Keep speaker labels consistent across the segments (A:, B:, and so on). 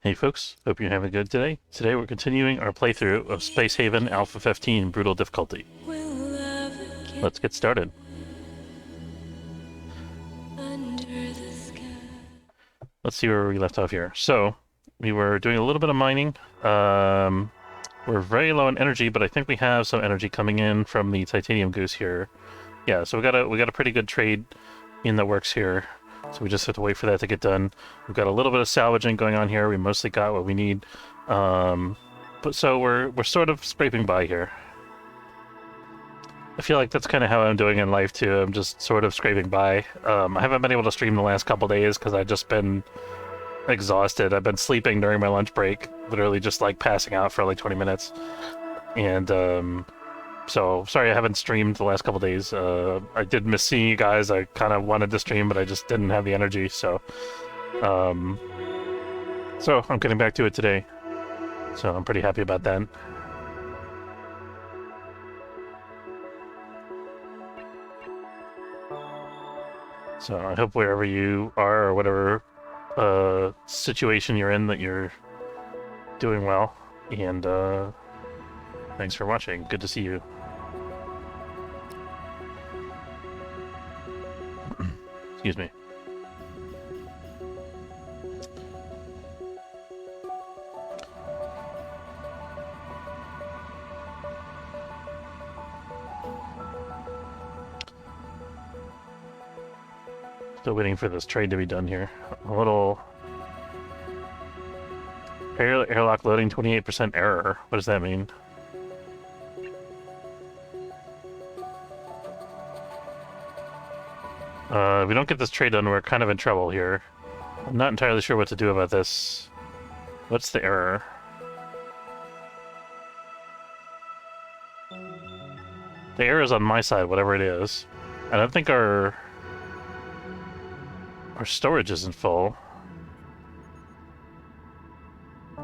A: Hey folks, hope you're having a good day. Today we're continuing our playthrough of Space Haven Alpha 15 Brutal Difficulty. Let's get started. Let's see where we left off here. So, we were doing a little bit of mining. We're very low on energy, but I think we have some energy coming in from the Titanium Goose here. Yeah, so we got a pretty good trade in the works here. So we just have to wait for that to get done. We've got a little bit of salvaging going on here. We mostly got what we need. But so we're sort of scraping by here. I feel like that's kind of how I'm doing in life too. I'm just sort of scraping by. I haven't been able to stream the last couple days because I've just been exhausted. I've been sleeping during my lunch break, literally just like passing out for like 20 minutes. And so sorry I haven't streamed the last couple days. I did miss seeing you guys. I kind of wanted to stream, but I just didn't have the energy. So I'm getting back to it today. So I'm pretty happy about that. So I hope wherever you are or whatever situation you're in that you're doing well. And thanks for watching. Good to see you. Excuse me. Still waiting for this trade to be done here. A little... Airlock loading, 28% error. What does that mean? If we don't get this trade done, we're kind of in trouble here. I'm not entirely sure what to do about this. What's the error? The error is on my side, whatever it is. I don't think our storage isn't full.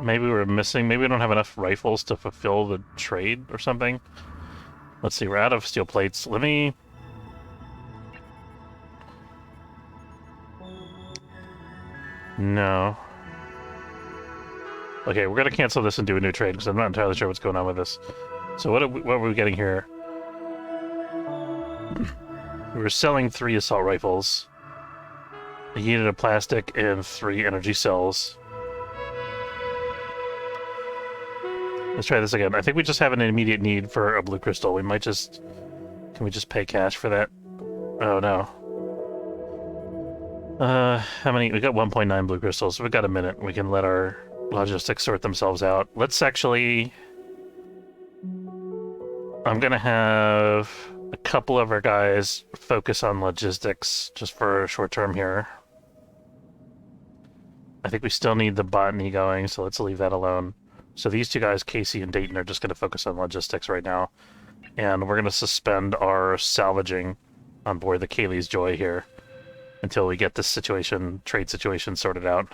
A: Maybe we're missing... Maybe we don't have enough rifles to fulfill the trade or something. Let's see, we're out of steel plates. Let me... No. Okay, we're gonna cancel this and do a new trade, because I'm not entirely sure what's going on with this. So what were we getting here? We were selling 3 assault rifles, a unit of plastic, and 3 energy cells. Let's try this again. I think we just have an immediate need for a blue crystal. We might just... Can we just pay cash for that? Oh, no. How many? We got 1.9 blue crystals, so we've got a minute. We can let our logistics sort themselves out. Let's actually... I'm gonna have a couple of our guys focus on logistics just for a short term here. I think we still need the botany going, so let's leave that alone. So these 2 guys, Casey and Dayton, are just going to focus on logistics right now. And we're going to suspend our salvaging on board the Kaylee's Joy here until we get this situation, trade situation, sorted out.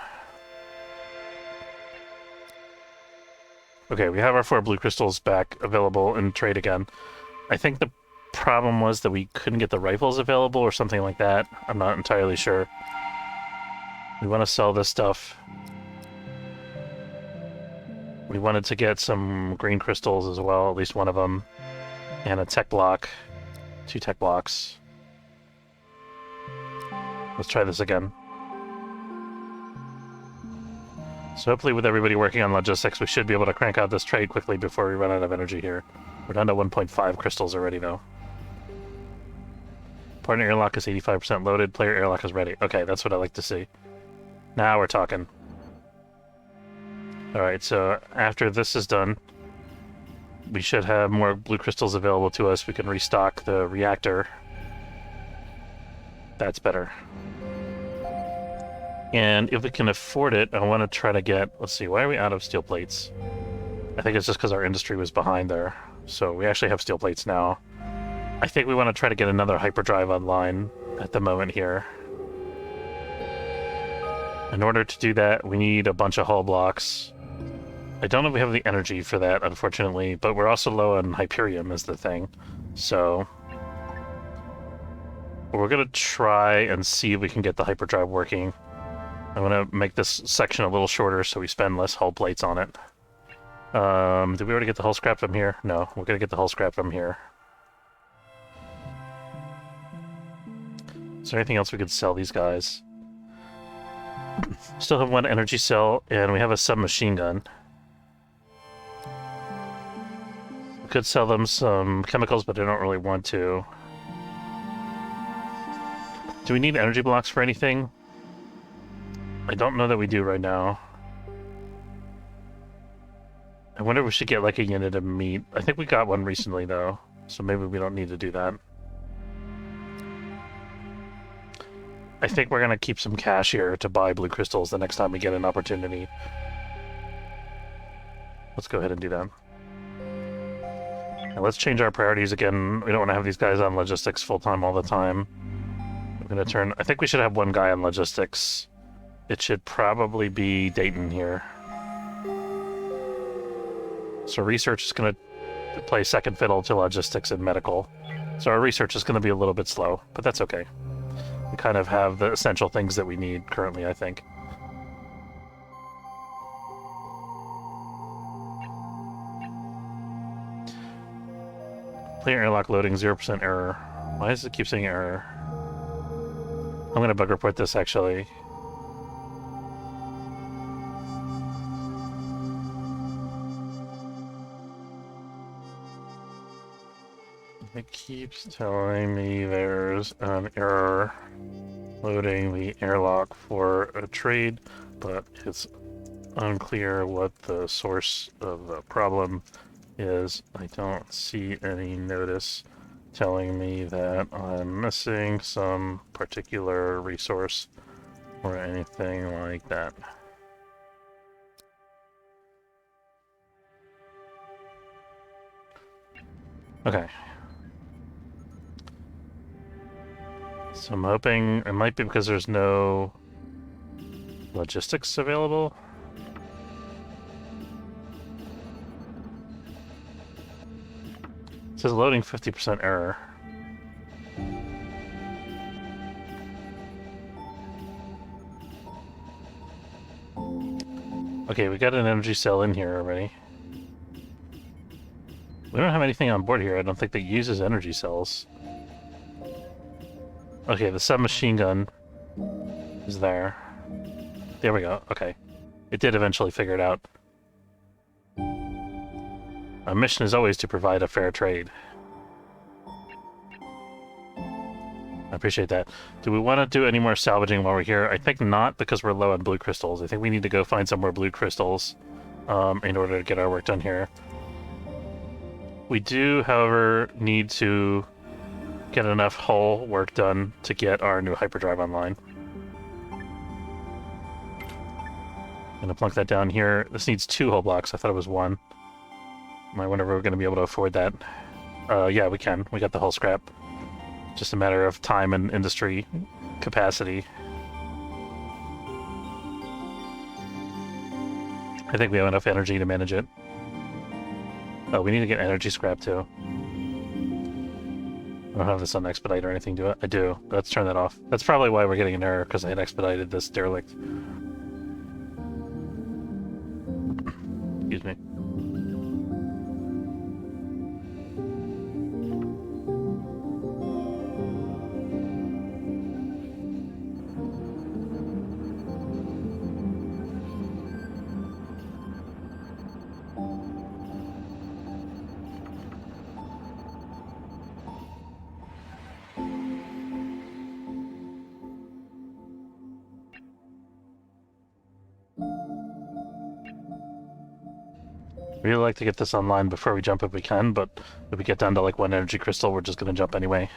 A: Okay, we have our 4 blue crystals back available in trade again. I think the problem was that we couldn't get the rifles available or something like that. I'm not entirely sure. We want to sell this stuff. We wanted to get some green crystals as well, at least one of them. And a tech block. 2 tech blocks. Let's try this again. So hopefully with everybody working on logistics, we should be able to crank out this trade quickly before we run out of energy here. We're down to 1.5 crystals already, though. Partner airlock is 85% loaded. Player airlock is ready. Okay, that's what I like to see. Now we're talking. Alright, so after this is done, we should have more blue crystals available to us. We can restock the reactor. That's better. And if we can afford it, I want to try to get... Let's see, why are we out of steel plates? I think it's just because our industry was behind there. So we actually have steel plates now. I think we want to try to get another hyperdrive online at the moment here. In order to do that, we need a bunch of hull blocks. I don't know if we have the energy for that, unfortunately, but we're also low on Hyperium is the thing. So we're going to try and see if we can get the hyperdrive working. I'm gonna make this section a little shorter so we spend less hull plates on it. Did we already get the hull scrap from here? No, we're gonna get the hull scrap from here. Is there anything else we could sell these guys? Still have one energy cell, and we have a submachine gun. We could sell them some chemicals, but I don't really want to. Do we need energy blocks for anything? I don't know that we do right now. I wonder if we should get like a unit of meat. I think we got one recently though, so maybe we don't need to do that. I think we're gonna keep some cash here to buy blue crystals the next time we get an opportunity. Let's go ahead and do that. Now let's change our priorities again. We don't want to have these guys on logistics full-time all the time. I'm gonna turn... I think we should have one guy on logistics. It should probably be Dayton here. So research is going to play second fiddle to logistics and medical. So our research is going to be a little bit slow, but that's okay. We kind of have the essential things that we need currently, I think. Player airlock loading, 0% error. Why does it keep saying error? I'm going to bug report this, actually. It keeps telling me there's an error loading the airlock for a trade, but it's unclear what the source of the problem is. I don't see any notice telling me that I'm missing some particular resource or anything like that. Okay. So I'm hoping it might be because there's no logistics available. It says loading 50% error. Okay, we got an energy cell in here already. We don't have anything on board here, I don't think, that uses energy cells. Okay, the submachine gun is there. There we go, okay. It did eventually figure it out. Our mission is always to provide a fair trade. I appreciate that. Do we want to do any more salvaging while we're here? I think not, because we're low on blue crystals. I think we need to go find some more blue crystals in order to get our work done here. We do, however, need to get enough hull work done to get our new hyperdrive online. I'm gonna plunk that down here. This needs 2 hull blocks. I thought it was 1. I wonder if we're gonna be able to afford that. Yeah, we can. We got the hull scrap. Just a matter of time and industry capacity. I think we have enough energy to manage it. Oh, we need to get energy scrap too. I don't have this on expedite or anything, do I? I do. Let's turn that off. That's probably why we're getting an error, because I had expedited this derelict. Excuse me. Really like to get this online before we jump if we can, but if we get down to like 1 energy crystal, we're just gonna jump anyway.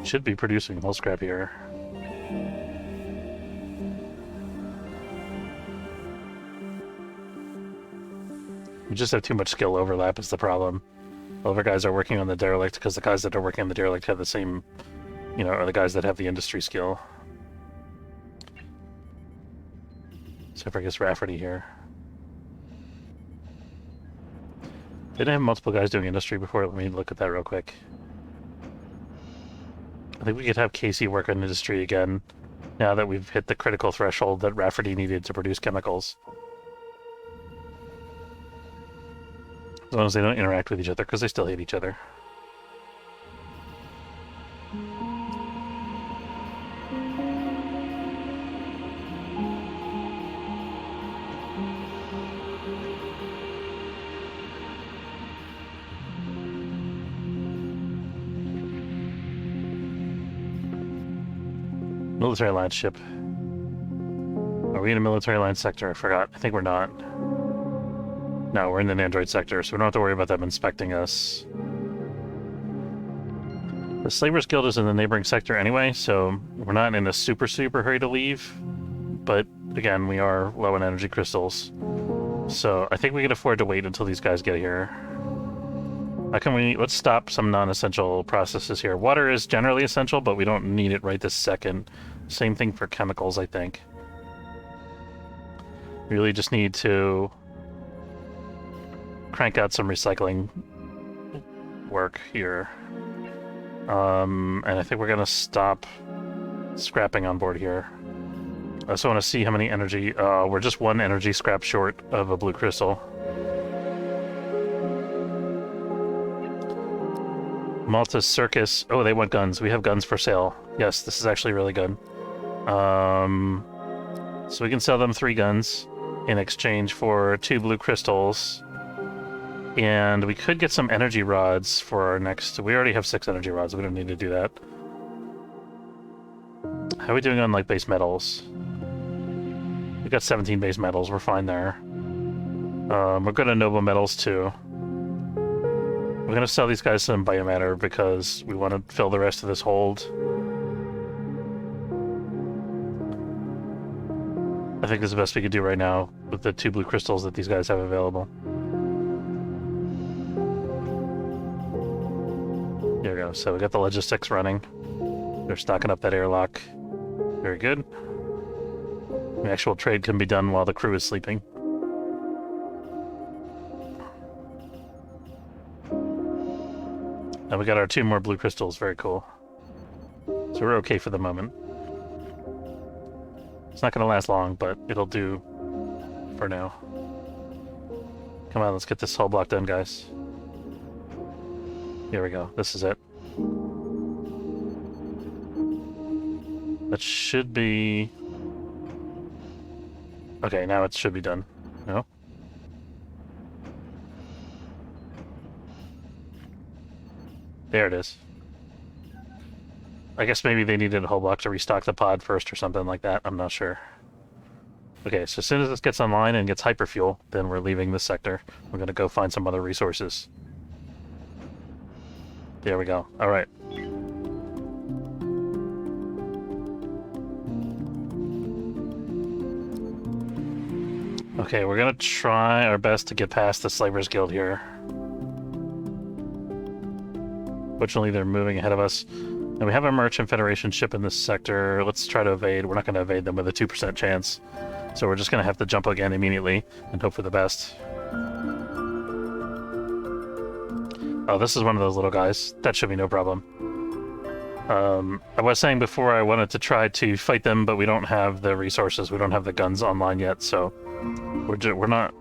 A: Should be producing hull scrap here. We just have too much skill overlap is the problem. All of our guys are working on the derelict because the guys that are working on the derelict have the same you know, are the guys that have the industry skill. So I guess Rafferty here. Did I have multiple guys doing industry before? Let me look at that real quick. I think we could have Casey work on industry again, now that we've hit the critical threshold that Rafferty needed to produce chemicals. As long as they don't interact with each other, because they still hate each other. Military line ship. Are we in a military line sector? I forgot. I think we're not. No, we're in the Android sector, so we don't have to worry about them inspecting us. The Slavers Guild is in the neighboring sector anyway, so we're not in a super hurry to leave. But again, we are low in energy crystals. So I think we can afford to wait until these guys get here. How can we... Let's stop some non-essential processes here. Water is generally essential, but we don't need it right this second. Same thing for chemicals, I think. We really just need to crank out some recycling work here. And I think we're going to stop scrapping on board here. I also want to see how many energy... we're just one energy scrap short of a blue crystal. Malta Circus. Oh, they want guns. We have guns for sale. Yes, this is actually really good. So we can sell them 3 guns in exchange for 2 blue crystals. And we could get some energy rods for our next... We already have 6 energy rods. We don't need to do that. How are we doing on, like, base metals? We've got 17 base metals. We're fine there. We're good on noble metals, too. We're going to sell these guys some biomatter because we want to fill the rest of this hold. I think this is the best we could do right now with the 2 blue crystals that these guys have available. There we go. So we got the logistics running. They're stocking up that airlock. Very good. The actual trade can be done while the crew is sleeping. And we got our 2 more blue crystals. Very cool. So we're okay for the moment. It's not going to last long, but it'll do for now. Come on, let's get this whole block done, guys. Here we go. This is it. That should be... Okay, now it should be done. No? There it is. I guess maybe they needed a whole block to restock the pod first or something like that. I'm not sure. Okay, so as soon as this gets online and gets hyperfuel, then we're leaving this sector. We're going to go find some other resources. There we go. All right. Okay, we're going to try our best to get past the Slavers Guild here. Fortunately, they're moving ahead of us. And we have a Merchant Federation ship in this sector. Let's try to evade. We're not going to evade them with a 2% chance. So we're just going to have to jump again immediately and hope for the best. Oh, this is one of those little guys. That should be no problem. I was saying before I wanted to try to fight them, but we don't have the resources. We don't have the guns online yet, so we're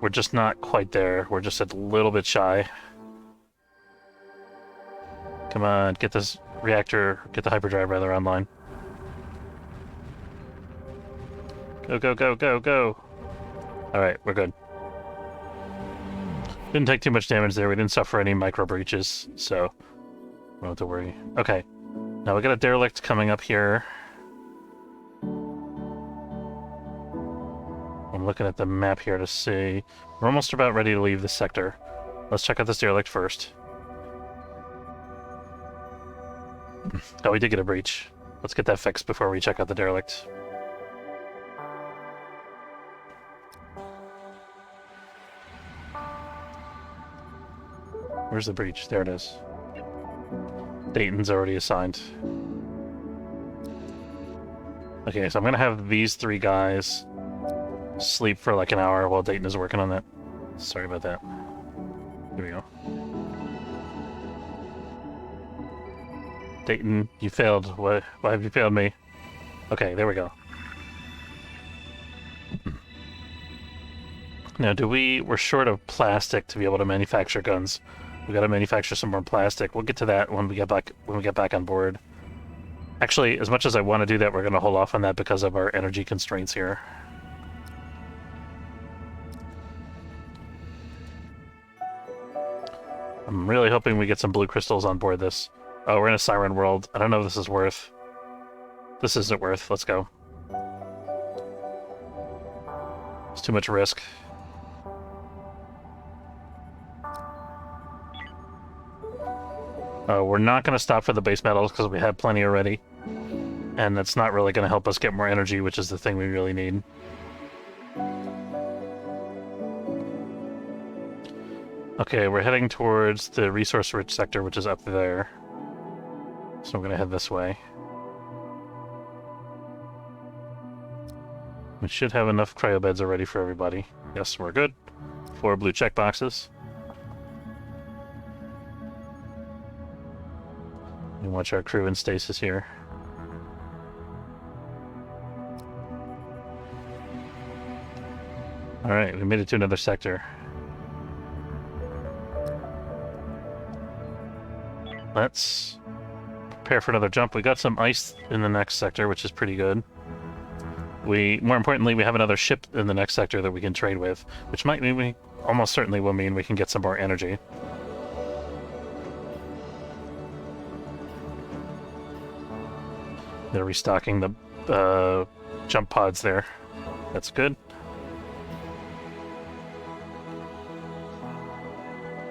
A: just not quite there. We're just a little bit shy. Come on, get this reactor, get the hyperdrive rather online. Go, go, go, go, go. Alright, we're good. Didn't take too much damage there. We didn't suffer any micro breaches, so we don't have to worry. Okay, now we got a derelict coming up here. I'm looking at the map here to see. We're almost about ready to leave this sector. Let's check out this derelict first. Oh, we did get a breach. Let's get that fixed before we check out the derelict. Where's the breach? There it is. Dayton's already assigned. Okay, so I'm gonna have these 3 guys sleep for like an hour while Dayton is working on that. Sorry about that. Here we go. Dayton, you failed. Why have you failed me? Okay, there we go. Now, we're short of plastic to be able to manufacture guns. We gotta manufacture some more plastic. We'll get to that when we get back on board. Actually, as much as I want to do that, we're gonna hold off on that because of our energy constraints here. I'm really hoping we get some blue crystals on board this. Oh, we're in a siren world. I don't know if this is worth. This isn't worth. Let's go. It's too much risk. We're not going to stop for the base metals because we have plenty already. And that's not really going to help us get more energy, which is the thing we really need. Okay, we're heading towards the resource-rich sector, which is up there. So I'm going to head this way. We should have enough cryobeds already for everybody. Yes, we're good. 4 blue checkboxes. And watch our crew in stasis here. Alright, we made it to another sector. Let's prepare for another jump. We got some ice in the next sector, which is pretty good. More importantly, we have another ship in the next sector that we can trade with, which might mean we almost certainly will mean we can get some more energy. They're restocking the jump pods there. That's good.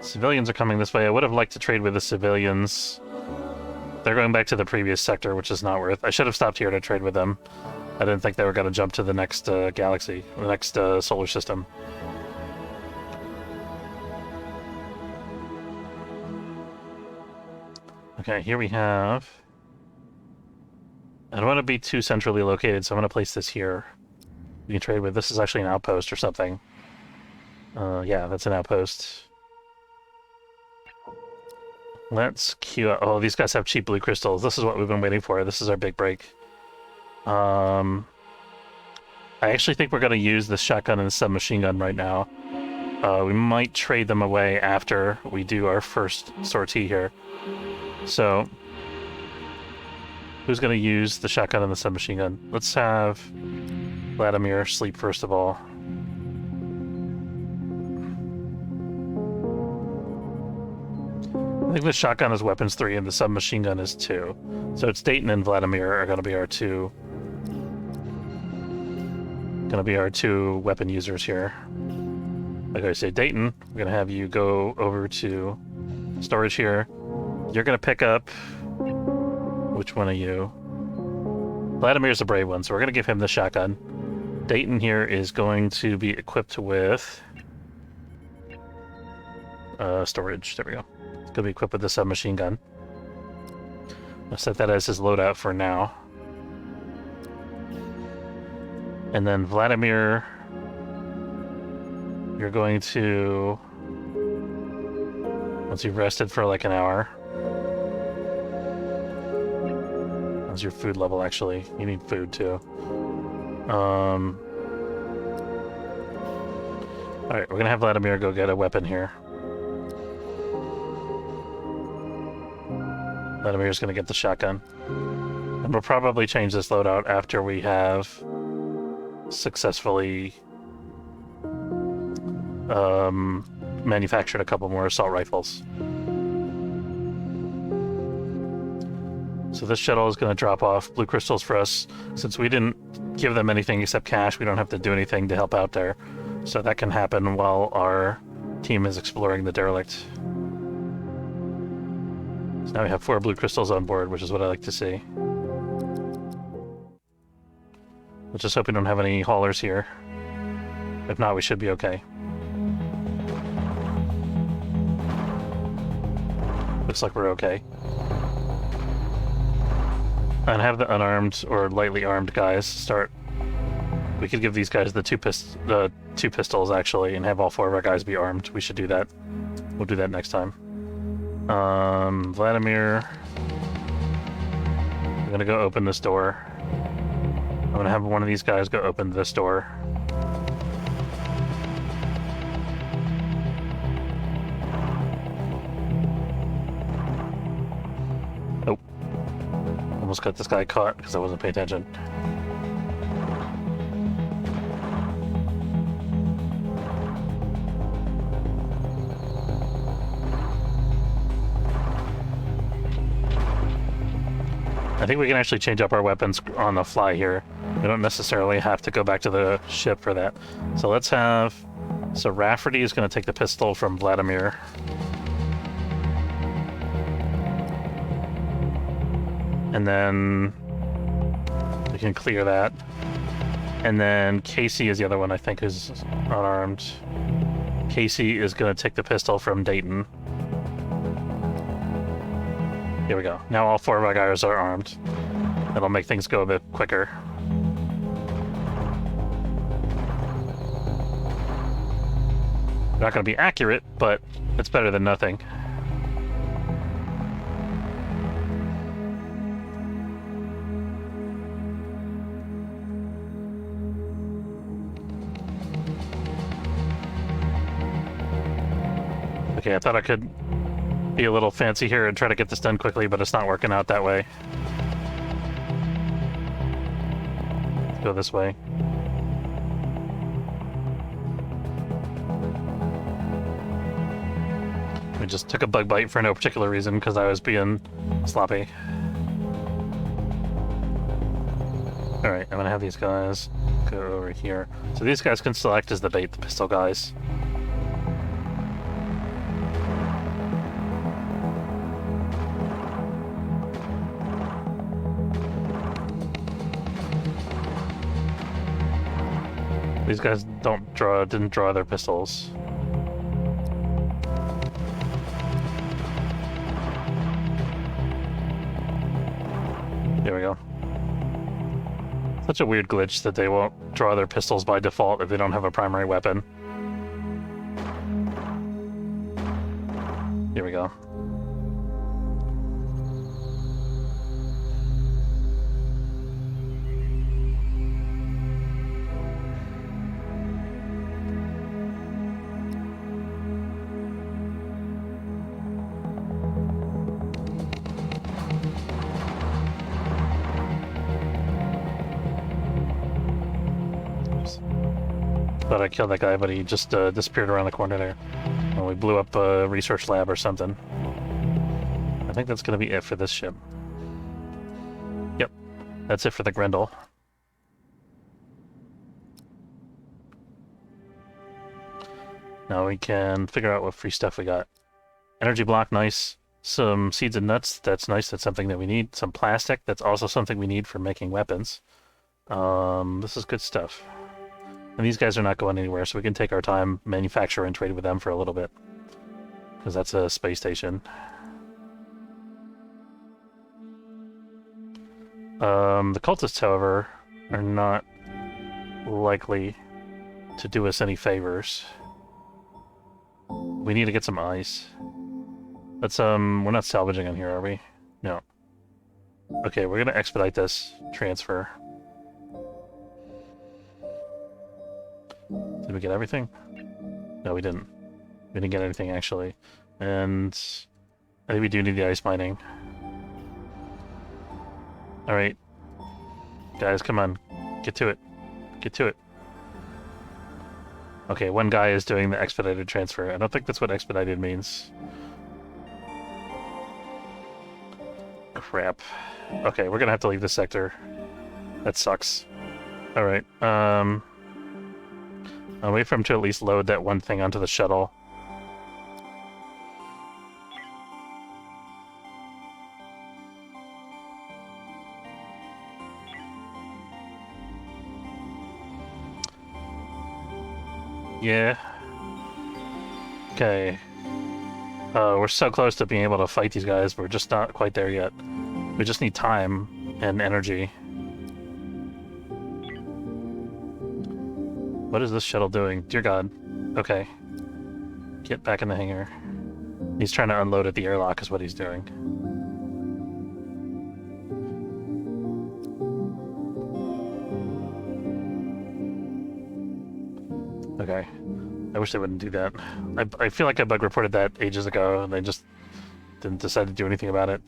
A: Civilians are coming this way. I would have liked to trade with the civilians. They're going back to the previous sector, which is not worth. I should have stopped here to trade with them. I didn't think they were going to jump to the next galaxy, the next solar system. Okay, here we have... I don't want to be too centrally located, so I'm going to place this here. We can trade with... This is actually an outpost or something. Yeah, that's an outpost. Let's queue up. Oh, these guys have cheap blue crystals. This is what we've been waiting for. This is our big break. I actually think we're going to use the shotgun and the submachine gun right now. We might trade them away after we do our first sortie here. So, who's going to use the shotgun and the submachine gun? Let's have Vladimir sleep first of all. I think the shotgun is weapons 3 and the submachine gun is 2. So it's Dayton and Vladimir are going to be our two weapon users here. Like I say, Dayton, we're going to have you go over to storage here. You're going to pick up... Which one are you? Vladimir's a brave one, so we're going to give him the shotgun. Dayton here is going to be equipped with... storage. There we go. It's going to be equipped with the submachine gun. I'll set that as his loadout for now. And then Vladimir, you're going to... Once you've rested for like an hour... How's your food level, actually? You need food, too. Alright, we're gonna have Vladimir go get a weapon here. Vladimir's gonna get the shotgun. And we'll probably change this loadout after we have successfully manufactured a couple more assault rifles. So this shuttle is going to drop off blue crystals for us. Since we didn't give them anything except cash, we don't have to do anything to help out there. So that can happen while our team is exploring the derelict. So now we have 4 blue crystals on board, which is what I like to see. Let's just hope we don't have any haulers here. If not, we should be okay. Looks like we're okay. And have the unarmed or lightly armed guys start. We could give these guys the two pistols actually, and have all 4 of our guys be armed. We should do that. We'll do that next time. Vladimir. I'm gonna go open this door. I'm gonna have one of these guys go open this door. Oh. Almost got this guy caught because I wasn't paying attention. I think we can actually change up our weapons on the fly here. We don't necessarily have to go back to the ship for that. So let's have... So Rafferty is going to take the pistol from Vladimir. And then... we can clear that. And then Casey is the other one, I think, who's unarmed. Casey is going to take the pistol from Dayton. Here we go. Now all 4 of our guys are armed. That'll make things go a bit quicker. Not going to be accurate, but it's better than nothing. Okay, I thought I could be a little fancy here and try to get this done quickly, but it's not working out that way. Let's go this way. I just took a bug bite for no particular reason because I was being sloppy. Alright, I'm gonna have these guys go over here. So these guys can select as the bait, the pistol guys. These guys didn't draw their pistols. There we go. Such a weird glitch that they won't draw their pistols by default if they don't have a primary weapon. Here we go. Thought I killed that guy, but he just disappeared around the corner there. Well, we blew up a research lab or something. I think that's going to be it for this ship. Yep, that's it for the Grendel. Now we can figure out what free stuff we got. Energy block, nice. Some seeds and nuts, that's nice, that's something that we need. Some plastic, that's also something we need for making weapons. This is good stuff. And these guys are not going anywhere, so we can take our time, manufacture, and trade with them for a little bit. Because that's a space station. The cultists, however, are not likely to do us any favors. We need to get some ice. Let's, we're not salvaging on here, are we? No. Okay, we're gonna expedite this transfer. Did we get everything? No, we didn't. We didn't get anything, actually. And I think we do need the ice mining. Alright. Guys, come on. Get to it. Get to it. Okay, one guy is doing the expedited transfer. I don't think that's what expedited means. Crap. Okay, we're gonna have to leave this sector. That sucks. Alright, I'll wait for him to at least load that one thing onto the shuttle. Yeah. Okay. We're so close to being able to fight these guys, but we're just not quite there yet. We just need time. and energy. What is this shuttle doing? Dear God. Okay. Get back in the hangar. He's trying to unload at the airlock is what he's doing. Okay. I wish they wouldn't do that. I feel like I bug reported that ages ago, and they just didn't decide to do anything about it.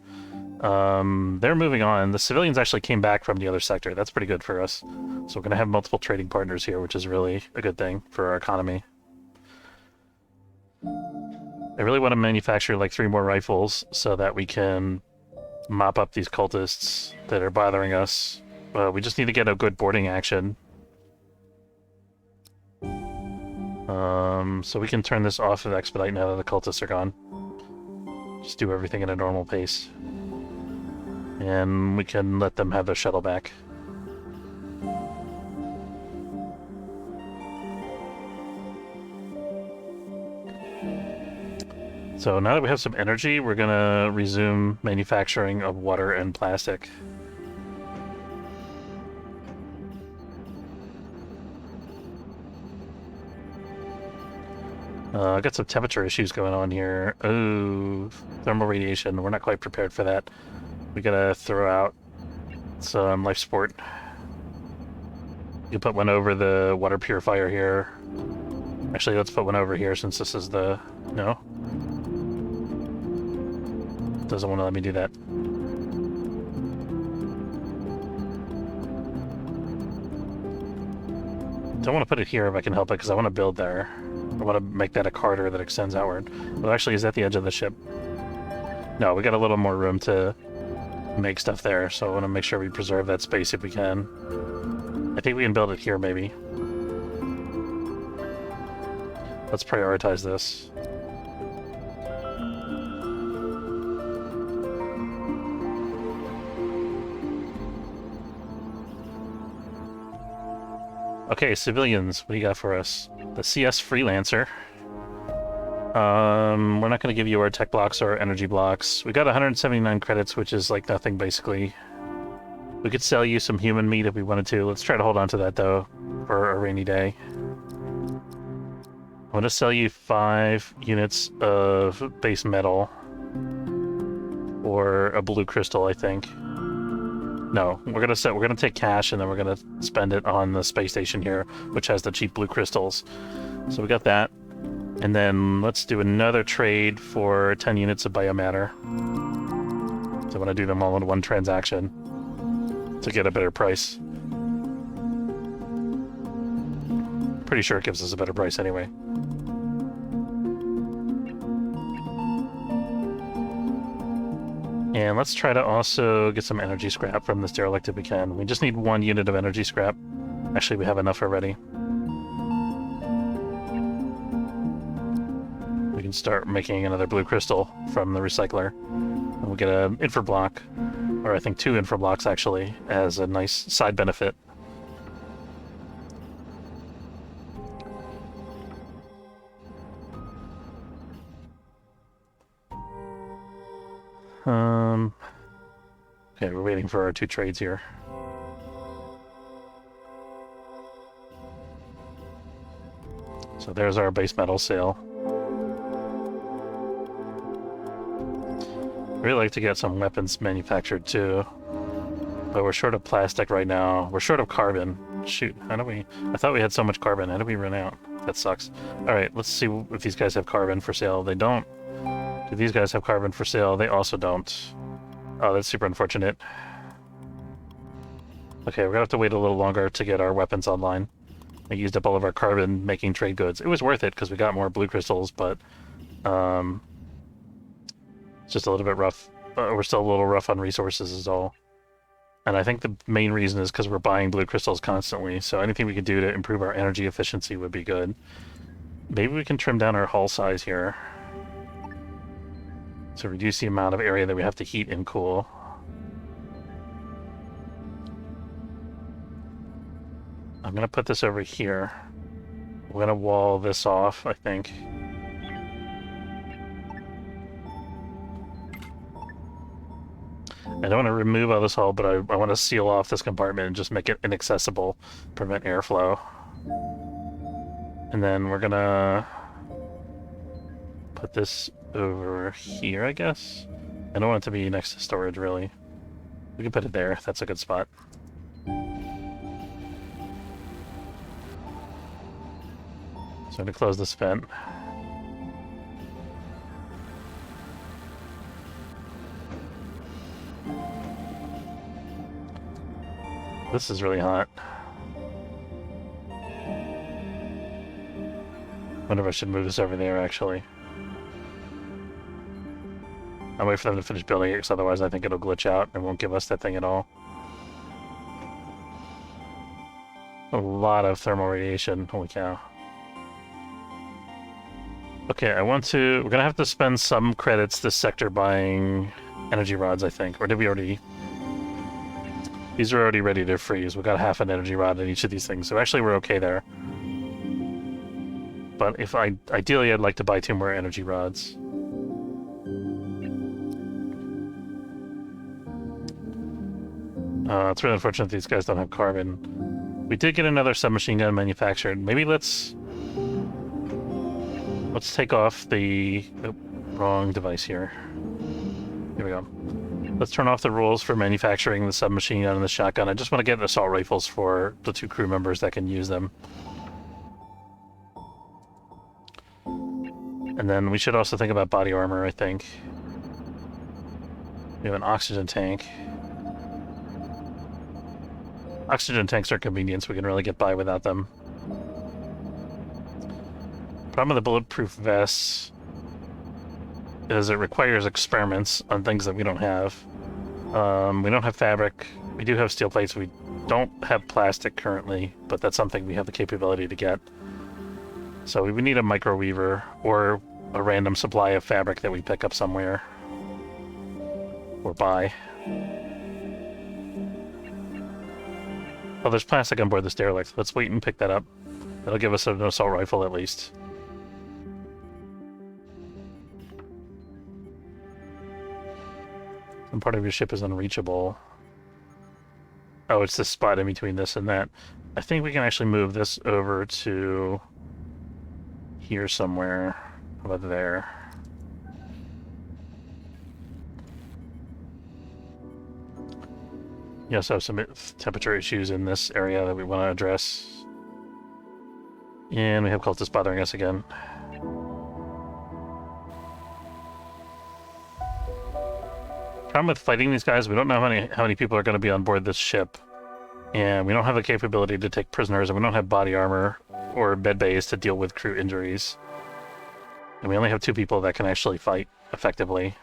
A: They're moving on. The civilians actually came back from the other sector. That's pretty good for us. So we're going to have multiple trading partners here, which is really a good thing for our economy. I really want to manufacture like 3 more rifles so that we can mop up these cultists that are bothering us. We just need to get a good boarding action. So we can turn this off of Expedite now that the cultists are gone. Just do everything at a normal pace. And we can let them have their shuttle back. So now that we have some energy, we're gonna resume manufacturing of water and plastic. I got some temperature issues going on here. Oh, thermal radiation. We're not quite prepared for that. We gotta throw out some life support. You put one over the water purifier here. Actually, let's put one over here since this is the... No? Doesn't want to let me do that. Don't want to put it here if I can help it, because I want to build there. I want to make that a corridor that extends outward. Well, actually, is that the edge of the ship? No, we got a little more room to make stuff there, so I want to make sure we preserve that space if we can. I think we can build it here, maybe. Let's prioritize this. Okay, civilians, what do you got for us? The CS Freelancer. We're not going to give you our tech blocks or our energy blocks. We got 179 credits, which is like nothing, basically. We could sell you some human meat if we wanted to. Let's try to hold on to that, though, for a rainy day. I want to sell you 5 units of base metal. Or a blue crystal, I think. No, we're gonna take cash and then we're gonna spend it on the space station here, which has the cheap blue crystals. So we got that. And then let's do another trade for 10 units of biomatter. So I want to do them all in one transaction to get a better price. Pretty sure it gives us a better price anyway. And let's try to also get some energy scrap from this derelict if we can. We just need 1 unit of energy scrap. Actually, we have enough already. We can start making another blue crystal from the recycler. And we'll get an infra block, or I think 2 infra blocks actually, as a nice side benefit. Okay, we're waiting for our 2 trades here. So there's our base metal sale. I'd really like to get some weapons manufactured too. But we're short of plastic right now. We're short of carbon. Shoot, how do we... I thought we had so much carbon. How did we run out? That sucks. Alright, let's see if these guys have carbon for sale. They don't. Do these guys have carbon for sale? They also don't. Oh, that's super unfortunate. Okay, we're gonna have to wait a little longer to get our weapons online. I used up all of our carbon making trade goods. It was worth it because we got more blue crystals, but it's just a little bit rough. We're still a little rough on resources is all. And I think the main reason is because we're buying blue crystals constantly, so anything we could do to improve our energy efficiency would be good. Maybe we can trim down our hull size here to reduce the amount of area that we have to heat and cool. I'm gonna put this over here. We're gonna wall this off, I think. I don't want to remove all this hull, but I want to seal off this compartment and just make it inaccessible, prevent airflow. And then we're gonna put this over here, I guess. I don't want it to be next to storage, really. We can put it there. That's a good spot. So I'm gonna close this vent. This is really hot. Wonder if I should move this over there, actually. I'll wait for them to finish building it, because otherwise I think it'll glitch out and won't give us that thing at all. A lot of thermal radiation, holy cow. Okay, we're gonna have to spend some credits this sector buying energy rods, I think. Or did we already? These are already ready to freeze. We got half an energy rod in each of these things, so actually we're okay there. But if ideally I'd like to buy 2 more energy rods. It's really unfortunate these guys don't have carbon. We did get another submachine gun manufactured. Maybe let's take off the wrong device here. Here we go. Let's turn off the rules for manufacturing the submachine gun and the shotgun. I just want to get assault rifles for the 2 crew members that can use them. And then we should also think about body armor, I think. We have an oxygen tank. Oxygen tanks are convenient, we can really get by without them. Problem with the bulletproof vests is it requires experiments on things that we don't have. We don't have fabric. We do have steel plates. We don't have plastic currently, but that's something we have the capability to get. So we would need a microweaver or a random supply of fabric that we pick up somewhere or buy. Oh, there's plastic on board this derelict. Let's wait and pick that up. That'll give us an assault rifle at least. Some part of your ship is unreachable. Oh, it's this spot in between this and that. I think we can actually move this over to here somewhere. How about there? You also have some temperature issues in this area that we want to address. And we have cultists bothering us again. Problem with fighting these guys, we don't know how many people are going to be on board this ship. And we don't have the capability to take prisoners, and we don't have body armor or bed bays to deal with crew injuries. And we only have 2 people that can actually fight effectively.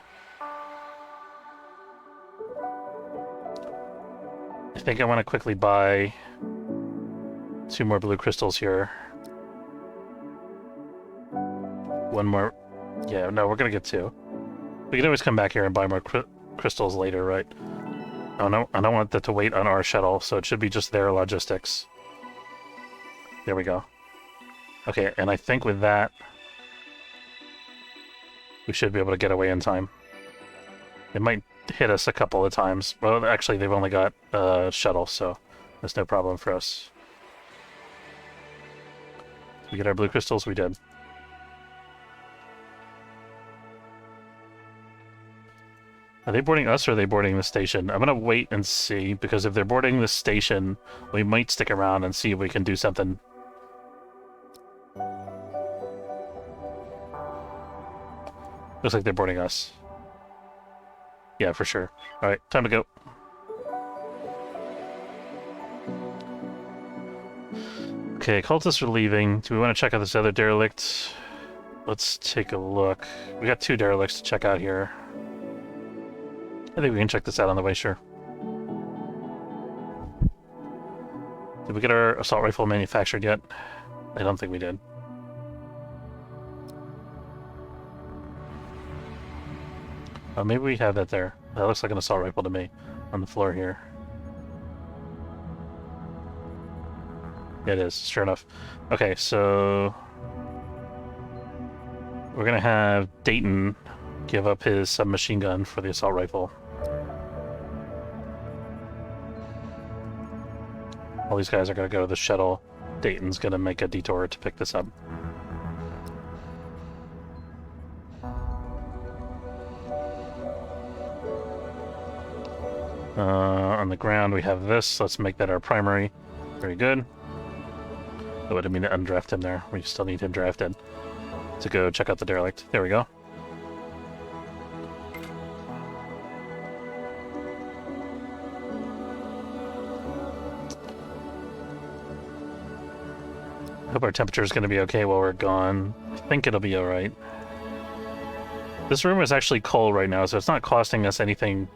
A: I think I want to quickly buy 2 more blue crystals here. 1 more. Yeah, no, we're going to get 2. We can always come back here and buy more crystals later, right? Oh no, I don't want that to wait on our shuttle, so it should be just their logistics. There we go. Okay, and I think with that, we should be able to get away in time. It might hit us a couple of times. Well, actually, they've only got a shuttle, so that's no problem for us. Did we get our blue crystals? We did. Are they boarding us or are they boarding the station? I'm gonna wait and see, because if they're boarding the station, we might stick around and see if we can do something. Looks like they're boarding us. Yeah, for sure. Alright, time to go. Okay, cultists are leaving. Do we want to check out this other derelict? Let's take a look. We got 2 derelicts to check out here. I think we can check this out on the way, sure. Did we get our assault rifle manufactured yet? I don't think we did. Oh, maybe we have that there. That looks like an assault rifle to me on the floor here. Yeah, it is, sure enough. Okay, so we're gonna have Dayton give up his submachine gun for the assault rifle. All these guys are going to go to the shuttle. Dayton's going to make a detour to pick this up. On the ground we have this. Let's make that our primary. Very good. Oh, I didn't mean to undraft him there. We still need him drafted to go check out the derelict. There we go. I hope our temperature is going to be okay while we're gone. I think it'll be alright. This room is actually cold right now, so it's not costing us anything.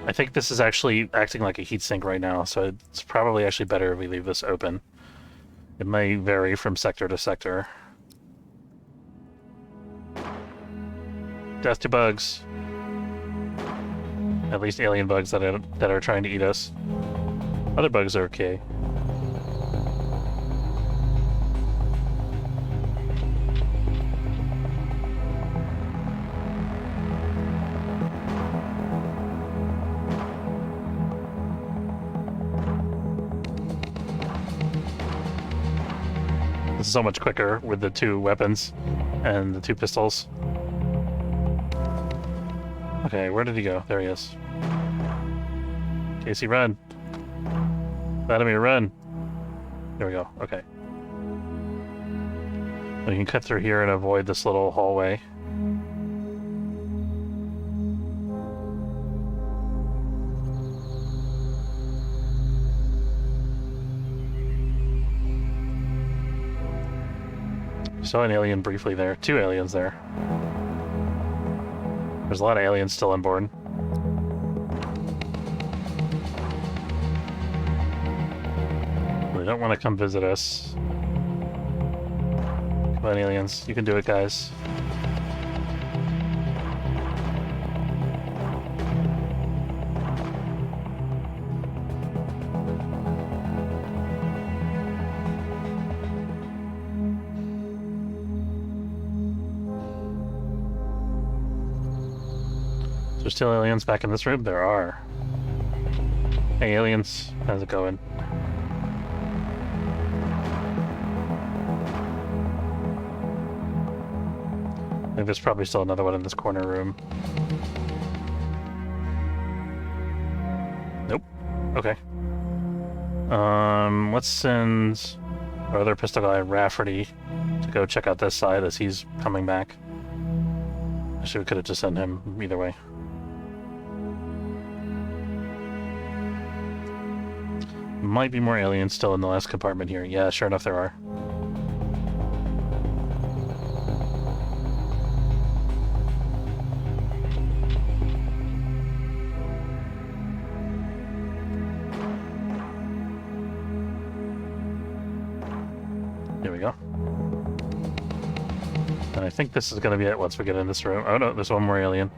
A: I think this is actually acting like a heatsink right now, so it's probably actually better if we leave this open. It may vary from sector to sector. Death to bugs. At least alien bugs that are trying to eat us. Other bugs are okay. This is so much quicker with the 2 weapons and the 2 pistols. Okay, where did he go? There he is. Casey, run! Vladimir, run! There we go, okay. We can cut through here and avoid this little hallway. Saw an alien briefly there. 2 aliens there. There's a lot of aliens still on board. They don't want to come visit us. Come on, aliens. You can do it, guys. There's still aliens back in this room? There are. Hey aliens, how's it going? I think there's probably still another one in this corner room. Nope. Okay. Let's send our other pistol guy, Rafferty, to go check out this side as he's coming back. Actually, we could have just sent him either way. Might be more aliens still in the last compartment here. Yeah, sure enough there are. Here we go. And I think this is going to be it once we get in this room. Oh no, there's one more alien.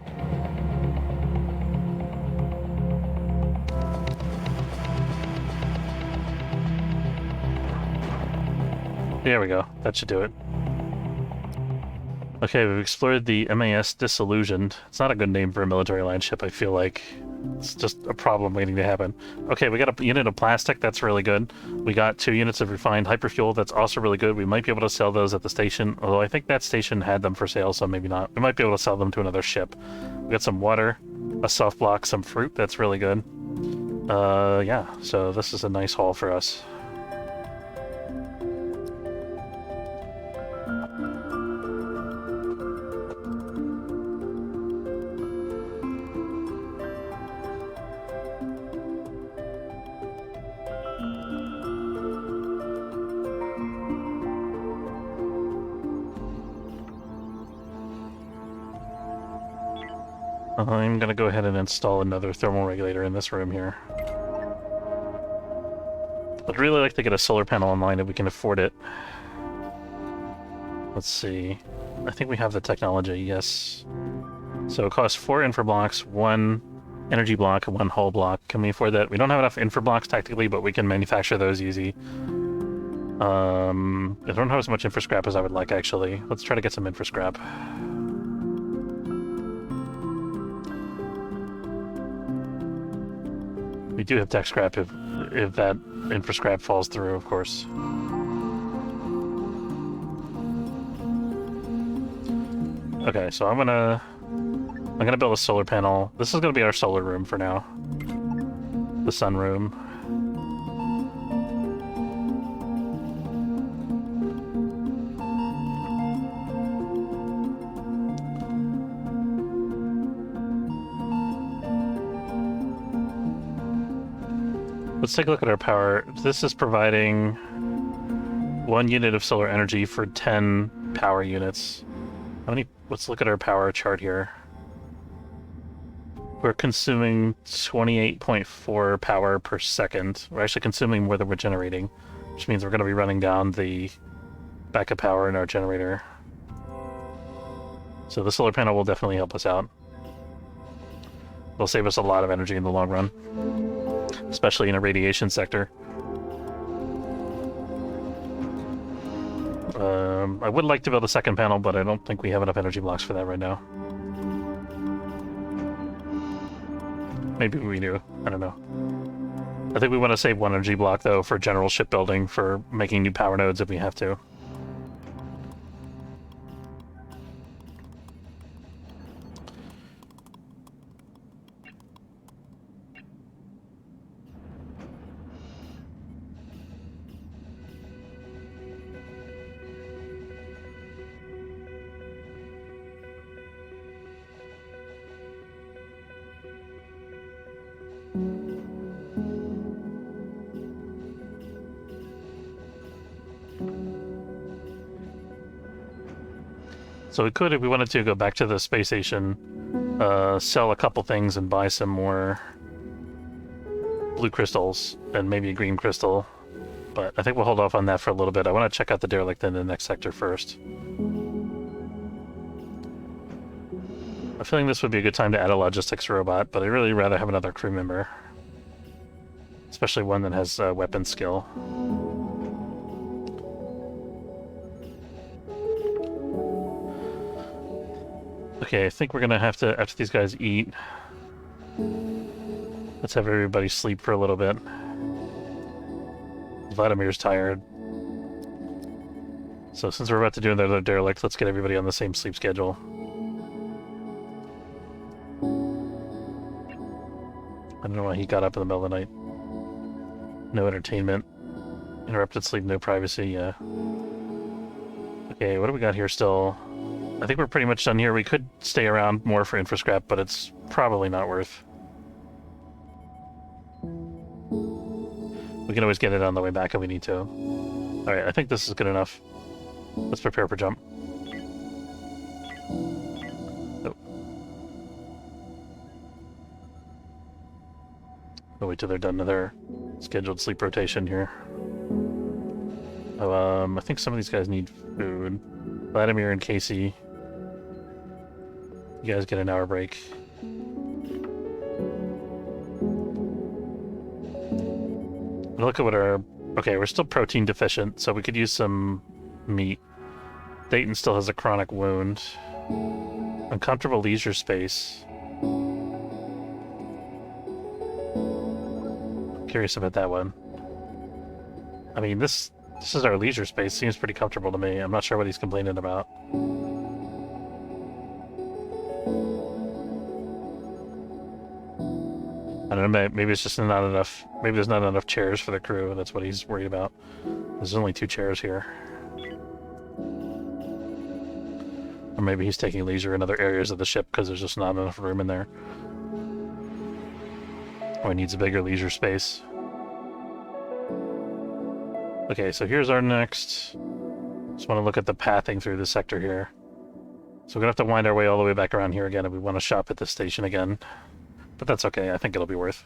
A: There we go. That should do it. Okay, we've explored the MAS Disillusioned. It's not a good name for a military alliance ship, I feel like. It's just a problem waiting to happen. Okay, we got a unit of plastic, that's really good. We got 2 units of refined hyperfuel, that's also really good. We might be able to sell those at the station, although I think that station had them for sale, so maybe not. We might be able to sell them to another ship. We got some water, a soft block, some fruit, that's really good. Yeah, so this is a nice haul for us. I'm gonna go ahead and install another thermal regulator in this room here. I'd really like to get a solar panel online if we can afford it. Let's see. I think we have the technology, yes. So it costs 4 infra blocks, 1 energy block, and 1 hull block. Can we afford that? We don't have enough infra blocks tactically, but we can manufacture those easy. I don't have as much infra scrap as I would like, actually. Let's try to get some infra scrap. We do have tech scrap if that infra scrap falls through, of course. Okay, so I'm gonna build a solar panel. This is gonna be our solar room for now. The sun room. Let's take a look at our power. This is providing 1 unit of solar energy for 10 power units. How many? Let's look at our power chart here. We're consuming 28.4 power per second. We're actually consuming more than we're generating, which means we're going to be running down the backup power in our generator. So the solar panel will definitely help us out. It'll save us a lot of energy in the long run, especially in a radiation sector. I would like to build a second panel, but I don't think we have enough energy blocks for that right now. Maybe we do. I don't know. I think we want to save 1 energy block, though, for general shipbuilding, for making new power nodes if we have to. So we could, if we wanted to, go back to the space station, sell a couple things and buy some more blue crystals and maybe a green crystal. But I think we'll hold off on that for a little bit. I want to check out the derelict in the next sector first. I'm feeling this would be a good time to add a logistics robot, but I'd really rather have another crew member. Especially one that has weapon skill. Okay, I think we're gonna have to, after these guys eat, let's have everybody sleep for a little bit. Vladimir's tired. So since we're about to do another derelict, let's get everybody on the same sleep schedule. I don't know why he got up in the middle of the night. No entertainment. Interrupted sleep, no privacy, yeah. Okay, what do we got here still? I think we're pretty much done here. We could stay around more for infra scrap, but it's probably not worth. We can always get it on the way back if we need to. Alright, I think this is good enough. Let's prepare for jump. Oh. We'll wait till they're done with their scheduled sleep rotation here. Oh, I think some of these guys need food. Vladimir and Casey. You guys get an hour break. Look at what our... Okay, we're still protein deficient, so we could use some meat. Dayton still has a chronic wound. Uncomfortable leisure space. Curious about that one. I mean, this is our leisure space. Seems pretty comfortable to me. I'm not sure what he's complaining about. I don't know, maybe it's just not enough. Maybe there's not enough chairs for the crew. That's what he's worried about. There's only 2 chairs here. Or maybe he's taking leisure in other areas of the ship because there's just not enough room in there. Or he needs a bigger leisure space. Okay, so here's our next... Just want to look at the pathing through this sector here. So we're going to have to wind our way all the way back around here again if we want to shop at this station again. But that's okay, I think it'll be worth.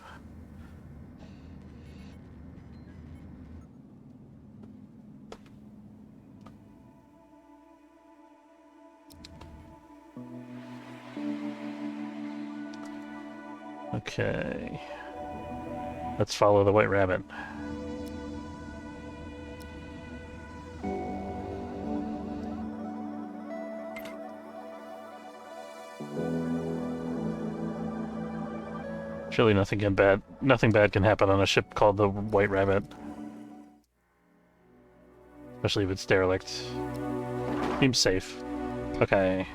A: Okay. Let's follow the White Rabbit. Surely nothing bad can happen on a ship called the White Rabbit. Especially if it's derelict. Seems safe. Okay.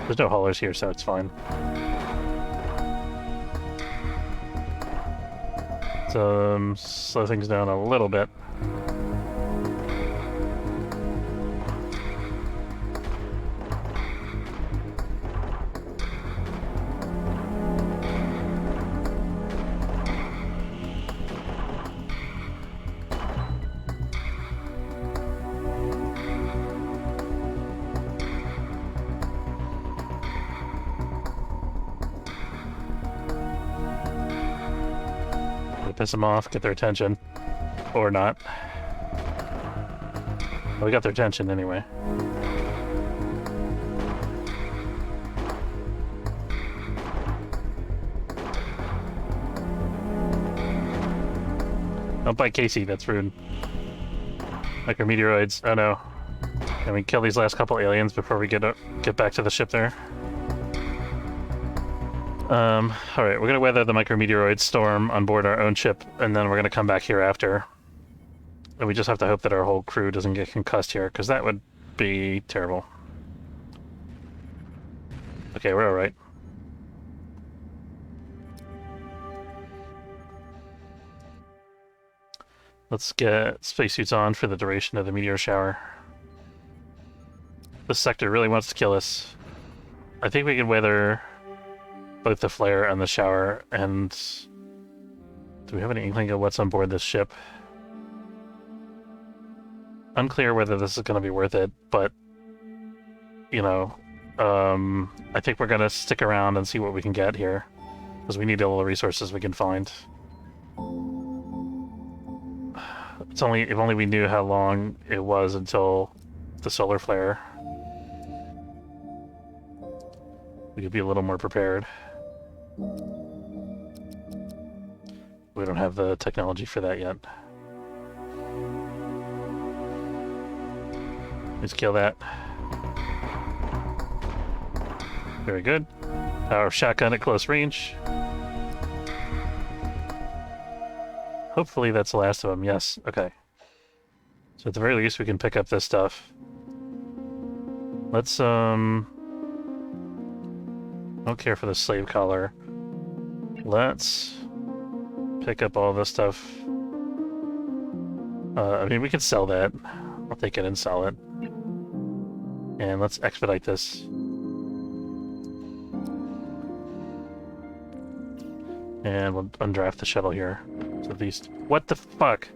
A: There's no haulers here, so it's fine. So, slow things down a little bit. Piss them off, get their attention. Or not. Well, we got their attention anyway. Don't bite Casey, that's rude. Micrometeoroids, oh no. Can we kill these last couple aliens before we get back to the ship there? Alright, we're gonna weather the micrometeoroid storm on board our own ship, and then we're gonna come back here after. And we just have to hope that our whole crew doesn't get concussed here, because that would be terrible. Okay, we're alright. Let's get spacesuits on for the duration of the meteor shower. This sector really wants to kill us. I think we can weather both the flare and the shower, and do we have any inkling of what's on board this ship? Unclear whether this is going to be worth it, but you know, I think we're going to stick around and see what we can get here, because we need all the resources we can find. If only we knew how long it was until the solar flare, we could be a little more prepared. We don't have the technology for that yet. Let's kill that. Very good. Our shotgun at close range. Hopefully that's the last of them. Yes. Okay. So at the very least we can pick up this stuff. Let's don't care for the slave collar. Let's pick up all this stuff. I mean, we can sell that. I'll take it and sell it. And let's expedite this. And we'll undraft the shuttle here. So these... What the fuck?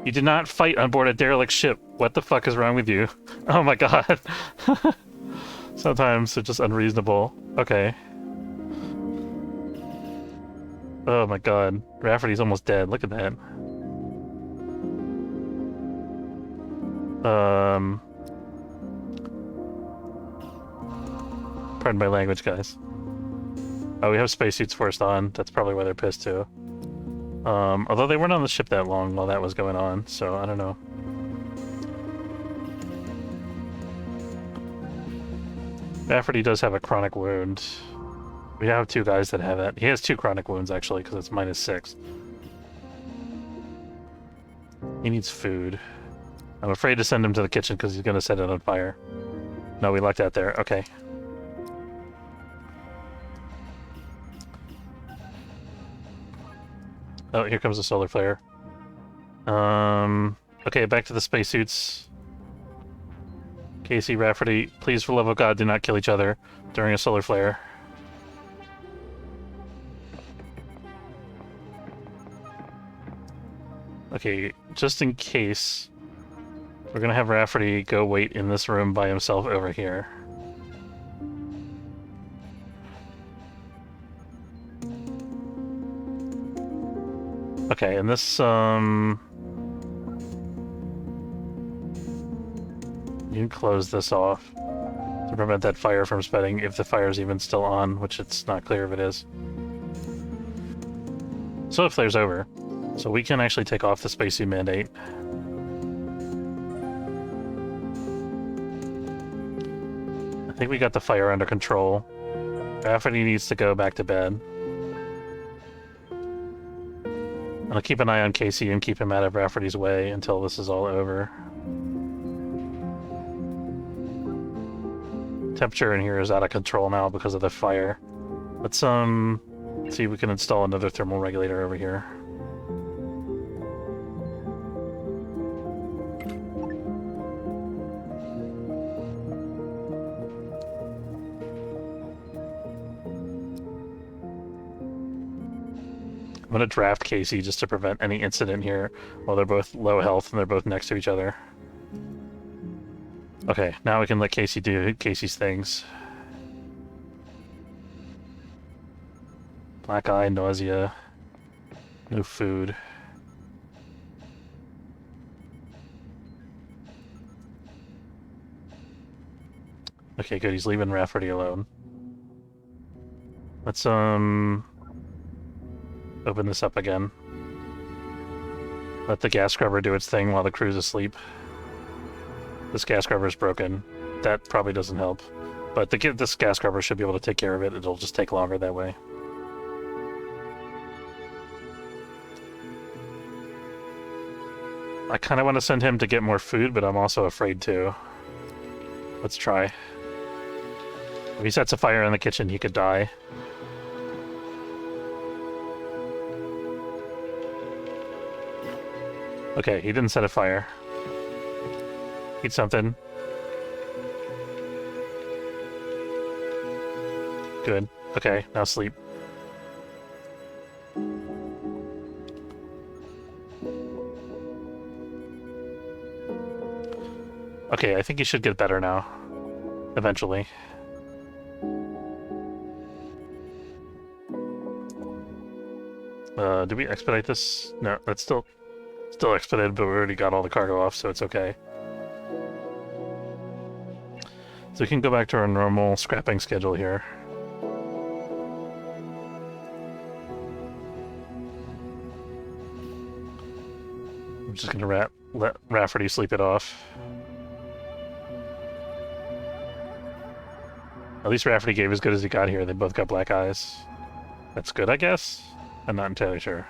A: You did not fight on board a derelict ship. What the fuck is wrong with you? Oh my god. Sometimes they're just unreasonable. Okay. Oh my god. Rafferty's almost dead. Look at that. Pardon my language, guys. Oh, we have spacesuits forced on. That's probably why they're pissed too. Although they weren't on the ship that long while that was going on, so I don't know. Rafferty does have a chronic wound. We have two guys that have that. He has 2 chronic wounds, actually, because it's -6. He needs food. I'm afraid to send him to the kitchen because he's going to set it on fire. No, we lucked out there. Okay. Oh, here comes the solar flare. Okay, back to the spacesuits. Casey, Rafferty, please, for the love of God, do not kill each other during a solar flare. Okay, just in case, we're gonna have Rafferty go wait in this room by himself over here. Okay, and this, you can close this off to prevent that fire from spreading if the fire's even still on, which it's not clear if it is. So if flare's over, so we can actually take off the spacesuit mandate. I think we got the fire under control. Rafferty needs to go back to bed. I'll keep an eye on Casey and keep him out of Rafferty's way until this is all over. Temperature in here is out of control now because of the fire. Let's see if we can install another thermal regulator over here. I'm gonna draft Casey just to prevent any incident here while they're both low health and they're both next to each other. Okay, now we can let Casey do Casey's things. Black eye, nausea, no food. Okay, good, he's leaving Rafferty alone. Let's, open this up again. Let the gas scrubber do its thing while the crew's asleep. This gas scrubber is broken. That probably doesn't help. But this gas scrubber should be able to take care of it. It'll just take longer that way. I kind of want to send him to get more food, but I'm also afraid to. Let's try. If he sets a fire in the kitchen, he could die. Okay, he didn't set a fire. Eat something. Good. Okay, now sleep. Okay, I think he should get better now. Eventually. Do we expedite this? No, that's still expedited, but we already got all the cargo off, so it's okay. So we can go back to our normal scrapping schedule here. I'm just gonna let Rafferty sleep it off. At least Rafferty gave as good as he got here. They both got black eyes. That's good, I guess? I'm not entirely sure.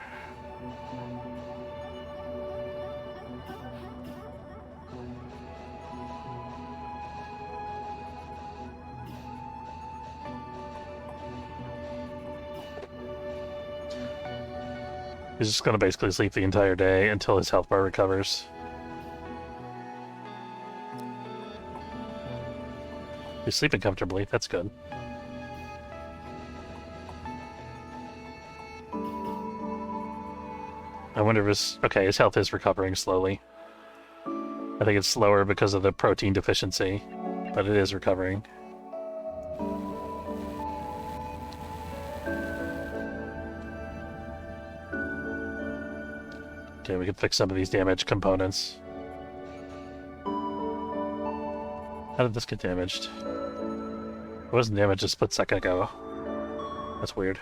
A: He's just gonna basically sleep the entire day until his health bar recovers. He's sleeping comfortably, that's good. I wonder if his health is recovering slowly. I think it's slower because of the protein deficiency, but it is recovering. Okay, we can fix some of these damaged components. How did this get damaged? It wasn't damaged a split second ago. That's weird.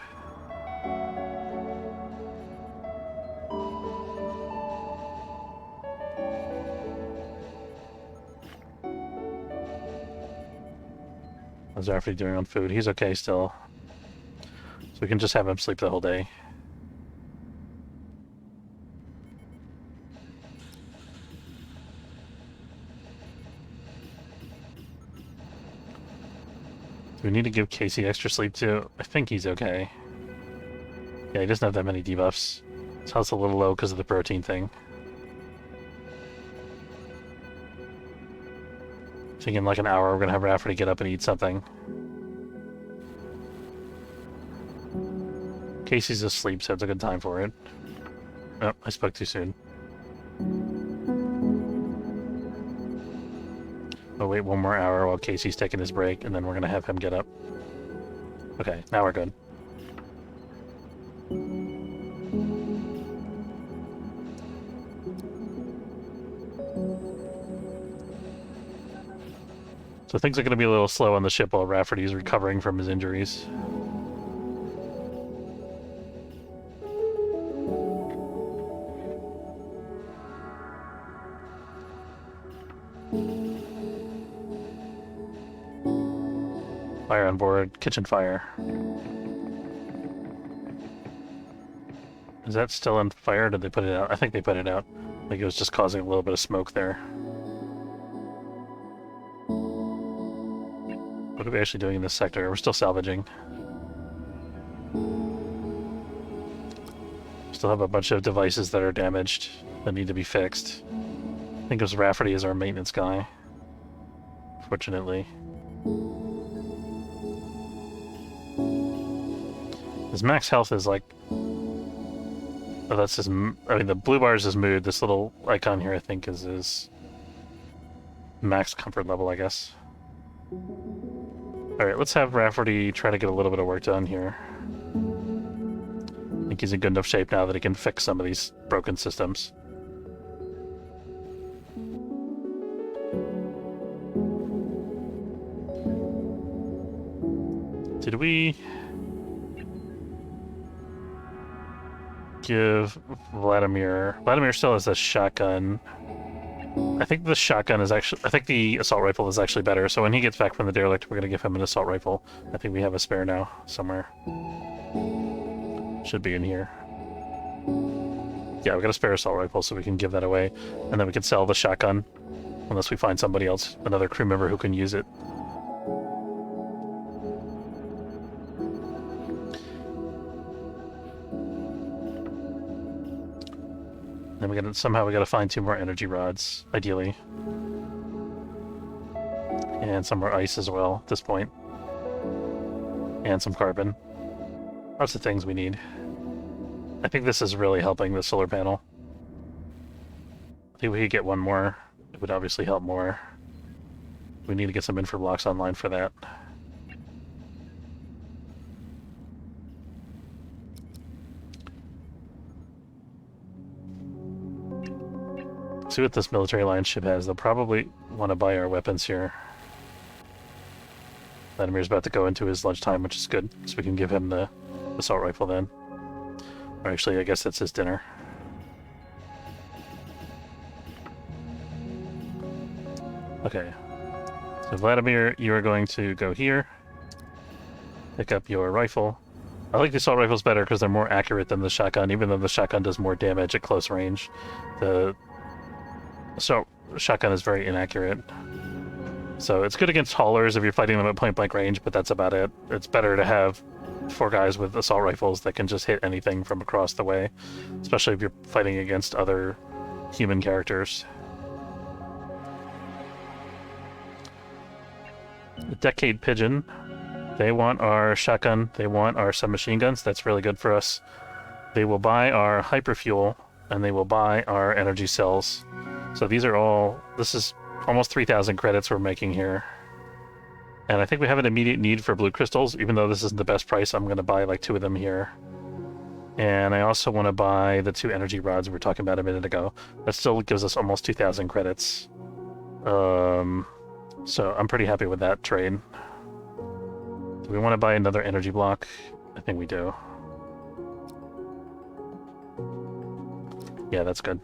A: How's Rafferty doing on food? He's okay still. So we can just have him sleep the whole day. Do we need to give Casey extra sleep too? I think he's okay. Yeah, he doesn't have that many debuffs. His health's a little low because of the protein thing. I think in like an hour we're gonna have Rafferty get up and eat something. Casey's asleep, so it's a good time for it. Oh, I spoke too soon. I'll wait one more hour while Casey's taking his break, and then we're gonna have him get up. Okay, now we're good. So things are gonna be a little slow on the ship while Rafferty's recovering from his injuries. Fire on board. Kitchen fire. Is that still on fire, or did they put it out? I think they put it out. I think it was just causing a little bit of smoke there. What are we actually doing in this sector? We're still salvaging. Still have a bunch of devices that are damaged that need to be fixed. I think it was Rafferty as our maintenance guy. Fortunately. His max health is like... Oh, that's his... I mean, the blue bar is his mood. This little icon here, I think, is his max comfort level, I guess. Alright, let's have Rafferty try to get a little bit of work done here. I think he's in good enough shape now that he can fix some of these broken systems. Did we give Vladimir... Vladimir still has a shotgun. I think the shotgun is actually... I think the assault rifle is actually better, so when he gets back from the derelict, we're going to give him an assault rifle. I think we have a spare now, somewhere. Should be in here. Yeah, we got a spare assault rifle, so we can give that away. And then we can sell the shotgun, unless we find somebody else, another crew member who can use it. Then somehow we gotta find 2 more energy rods, ideally. And some more ice as well, at this point. And some carbon. Lots of things we need. I think this is really helping the solar panel. I think we could get 1 more. It would obviously help more. We need to get some info blocks online for that. See what this military alliance ship has. They'll probably want to buy our weapons here. Vladimir's about to go into his lunchtime, which is good, so we can give him the assault rifle then. Or actually, I guess that's his dinner. Okay. So Vladimir, you are going to go here. Pick up your rifle. I like the assault rifles better because they're more accurate than the shotgun, even though the shotgun does more damage at close range. The shotgun is very inaccurate. So it's good against haulers if you're fighting them at point-blank range, but that's about it. It's better to have 4 guys with assault rifles that can just hit anything from across the way, especially if you're fighting against other human characters. The Decade Pigeon. They want our shotgun. They want our submachine guns. That's really good for us. They will buy our hyperfuel, and they will buy our energy cells. So these are all... This is almost 3,000 credits we're making here. And I think we have an immediate need for blue crystals. Even though this isn't the best price, I'm going to buy like 2 of them here. And I also want to buy the 2 energy rods we were talking about a minute ago. That still gives us almost 2,000 credits. So I'm pretty happy with that trade. Do we want to buy another energy block? I think we do. Yeah, that's good.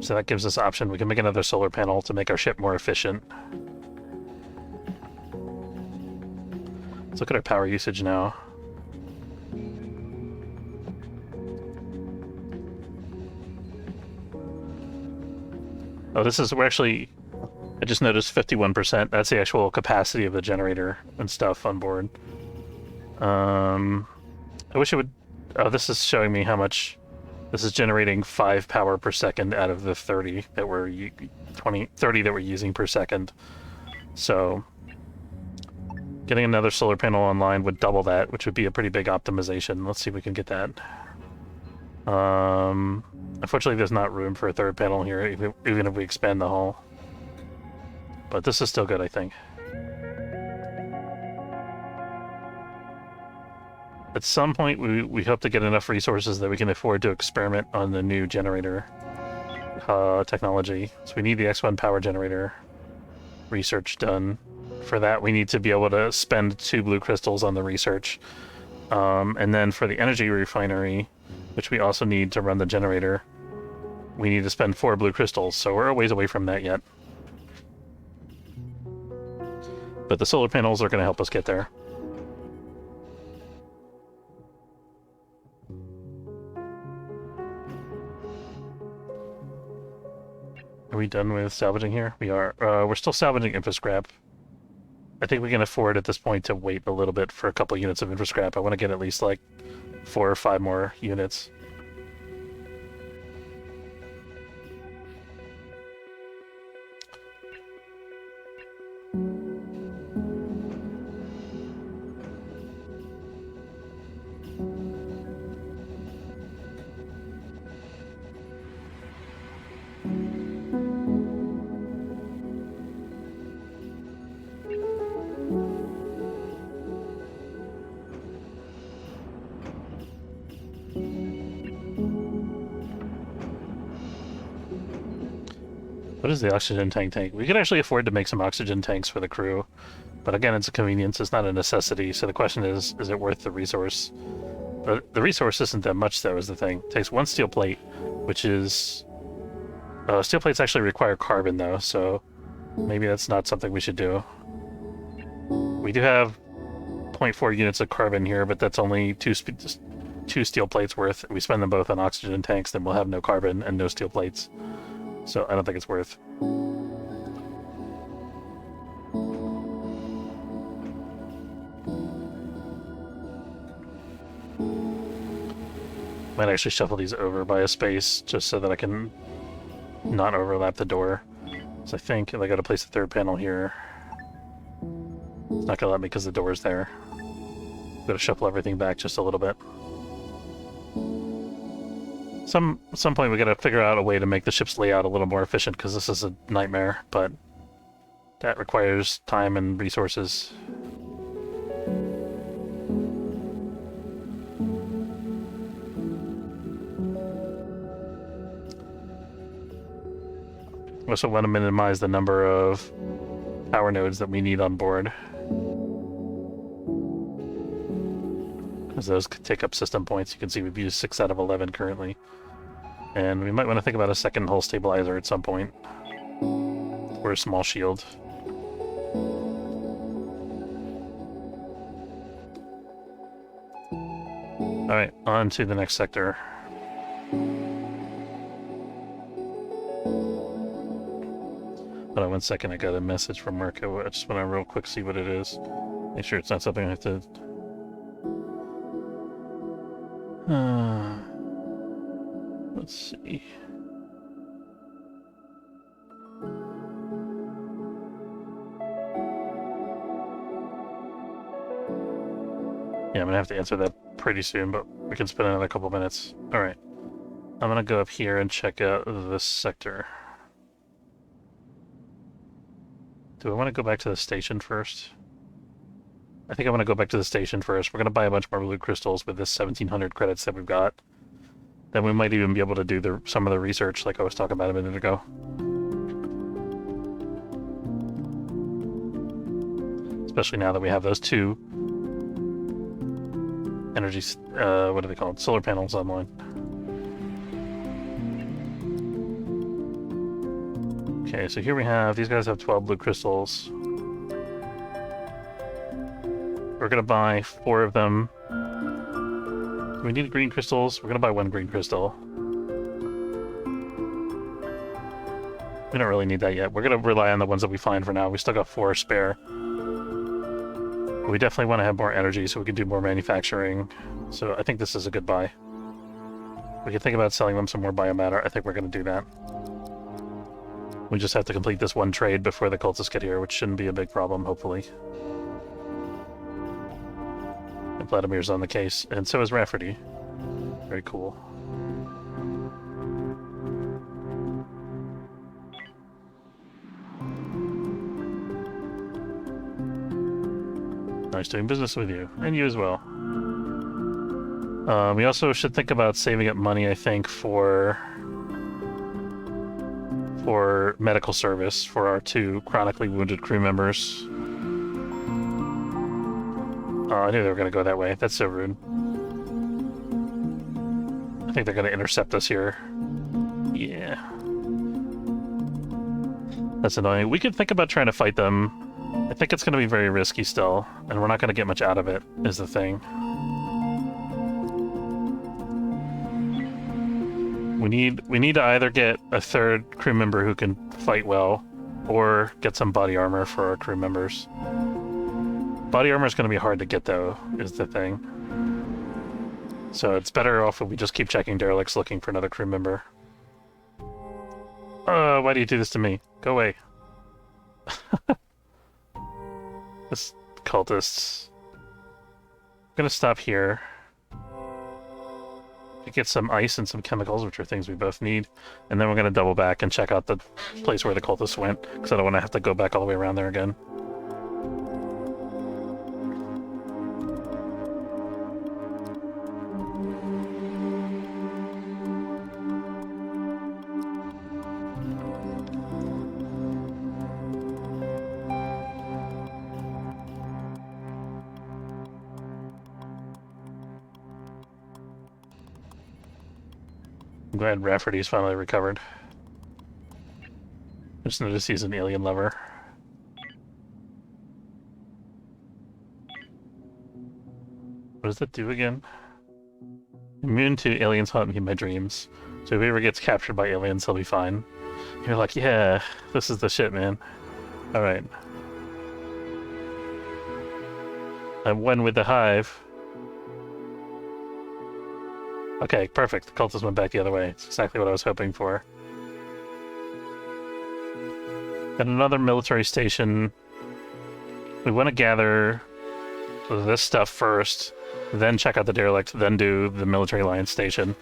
A: So that gives us option. We can make another solar panel to make our ship more efficient. Let's look at our power usage now. Oh, we're actually... I just noticed 51%. That's the actual capacity of the generator and stuff on board. I wish it would... Oh, this is showing me how much... This is generating 5 power per second out of the 30 that we're 30 that we're using per second. So getting another solar panel online would double that, which would be a pretty big optimization. Let's see if we can get that. Unfortunately, there's not room for a 3rd panel here, even if we expand the hull. But this is still good, I think. At some point, we hope to get enough resources that we can afford to experiment on the new generator technology. So we need the X1 power generator research done. For that, we need to be able to spend 2 blue crystals on the research. And then for the energy refinery, which we also need to run the generator, we need to spend 4 blue crystals. So we're a ways away from that yet. But the solar panels are going to help us get there. Are we done with salvaging here? We are. We're still salvaging infrascrap. I think we can afford at this point to wait a little bit for a couple units of infrascrap. I want to get at least like 4 or 5 more units. What is the oxygen tank? We could actually afford to make some oxygen tanks for the crew, but again, it's a convenience, it's not a necessity, so the question is it worth the resource? But the resource isn't that much, though, is the thing. It takes 1 steel plate, which is... steel plates actually require carbon, though, so maybe that's not something we should do. We do have 0.4 units of carbon here, but that's only 2 steel plates worth. If we spend them both on oxygen tanks, then we'll have no carbon and no steel plates. So I don't think it's worth. Might actually shuffle these over by a space just so that I can not overlap the door. So I think if I gotta place the 3rd panel here, it's not gonna let me because the door's there. Gotta shuffle everything back just a little bit. At some point we gotta figure out a way to make the ship's layout a little more efficient, because this is a nightmare, but that requires time and resources. We also want to minimize the number of power nodes that we need on board, because those could take up system points. You can see we've used 6 out of 11 currently. And we might want to think about a second hull stabilizer at some point. Or a small shield. Alright, on to the next sector. Hold on 1 second, I got a message from Marco. I just want to real quick see what it is. Make sure it's not something I have to... Let's see. Yeah, I'm gonna have to answer that pretty soon, but we can spend another couple minutes. Alright. I'm gonna go up here and check out this sector. Do I want to go back to the station first? I think I want to go back to the station first. We're gonna buy a bunch more blue crystals with this 1700 credits that we've got. Then we might even be able to do some of the research like I was talking about a minute ago. Especially now that we have those 2 energy, what are they called? Solar panels online. Okay, so here we have, these guys have 12 blue crystals. We're gonna buy 4 of them. We need green crystals. We're gonna buy 1 green crystal. We don't really need that yet. We're gonna rely on the ones that we find for now. We still got 4 spare. But we definitely want to have more energy so we can do more manufacturing. So I think this is a good buy. We can think about selling them some more biomatter. I think we're gonna do that. We just have to complete this 1 trade before the cultists get here, which shouldn't be a big problem, hopefully. Vladimir's on the case, and so is Rafferty. Very cool. Nice doing business with you, and you as well. We also should think about saving up money, I think, for medical service for our 2 chronically wounded crew members. Oh, I knew they were going to go that way. That's so rude. I think they're going to intercept us here. Yeah. That's annoying. We could think about trying to fight them I think it's going to be very risky still, and we're not going to get much out of it, is the thing. We need to either get a third crew member who can fight well, or get some body armor for our crew members. Body armor is going to be hard to get, though, is the thing. So it's better off if we just keep checking derelicts looking for another crew member. Why do you do this to me? Go away. This cultists. I'm gonna stop here. Get some ice and some chemicals, which are things we both need, and then we're gonna double back and check out the place where the cultists went, because I don't want to have to go back all the way around there again. I'm glad Rafferty's finally recovered. I just noticed he's an alien lover. What does that do again? Immune to aliens haunt me in my dreams. So if he ever gets captured by aliens, he'll be fine. You're like, yeah, this is the shit, man. Alright. I'm one with the hive. Okay, perfect. The cultists went back the other way. It's exactly what I was hoping for. At another military station, we want to gather this stuff first, then check out the derelict, then do the military alliance station.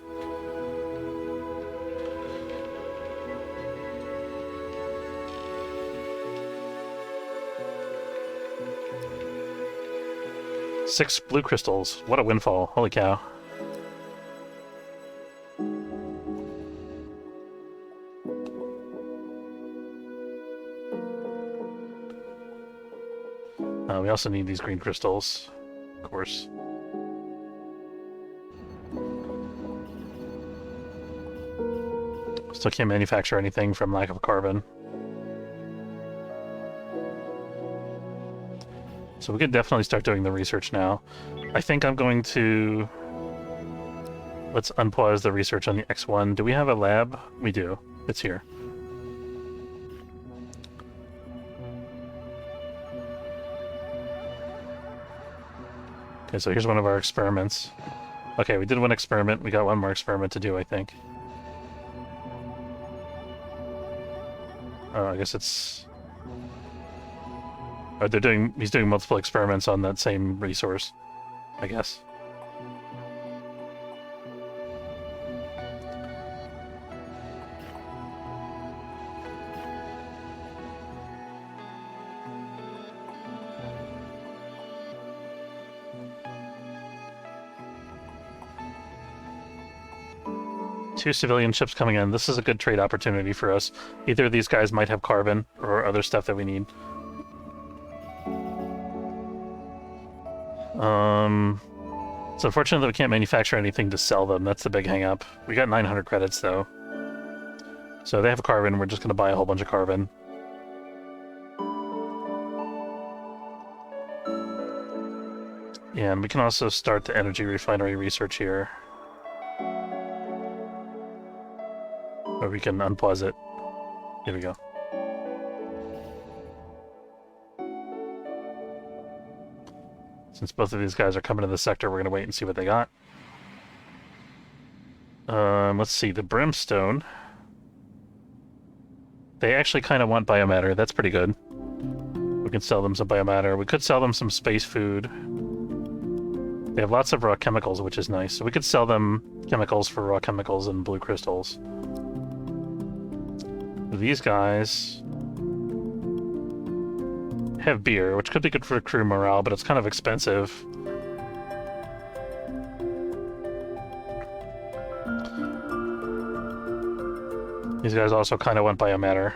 A: Six blue crystals. What a windfall. Holy cow. We also need these green crystals, of course. Still can't manufacture anything from lack of carbon. So we could definitely start doing the research now. I think I'm going to... Let's unpause the research on the X1. Do we have a lab? We do. It's here. Okay, so here's one of our experiments. Okay, we did one experiment. We got one more experiment to do, I think. Oh, I guess it's... Oh, he's doing multiple experiments on that same resource, I guess. Two civilian ships coming in. This is a good trade opportunity for us. Either of these guys might have carbon or other stuff that we need. It's unfortunate that we can't manufacture anything to sell them. That's the big hang-up. We got 900 credits, though. So they have carbon. We're just going to buy a whole bunch of carbon. Yeah, and we can also start the energy refinery research here. Or we can unpause it. Here we go. Since both of these guys are coming to the sector, we're going to wait and see what they got. Let's see, the brimstone. They actually kind of want biomatter. That's pretty good. We can sell them some biomatter. We could sell them some space food. They have lots of raw chemicals, which is nice. So we could sell them chemicals for raw chemicals and blue crystals. These guys have beer, which could be good for crew morale, but it's kind of expensive. These guys also kind of want biomatter.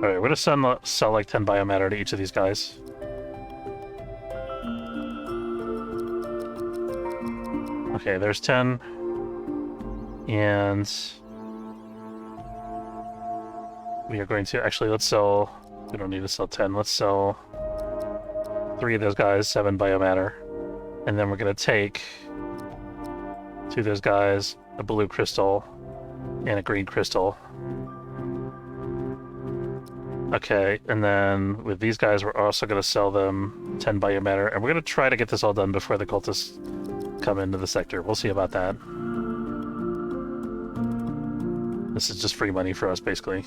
A: Alright, we're gonna sell like 10 biomatter to each of these guys. Okay, there's 10. And... we are going to... actually, let's sell We don't need to sell 10. Let's sell 3 of those guys, 7 biomatter. And then we're going to take 2 of those guys, a blue crystal, and a green crystal. Okay, and then with these guys, we're also going to sell them 10 biomatter, and we're going to try to get this all done before the cultists come into the sector. We'll see about that. This is just free money for us, basically.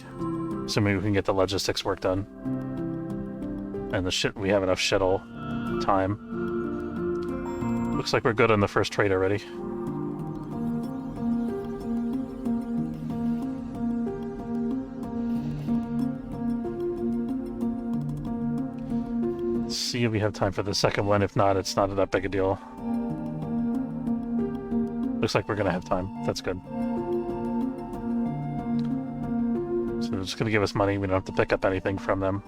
A: Assuming we can get the logistics work done. And we have enough shuttle time. Looks like we're good on the first trade already. Let's see if we have time for the second one. If not, it's not that big a deal. Looks like we're gonna have time. That's good. So they're just gonna give us money. We don't have to pick up anything from them.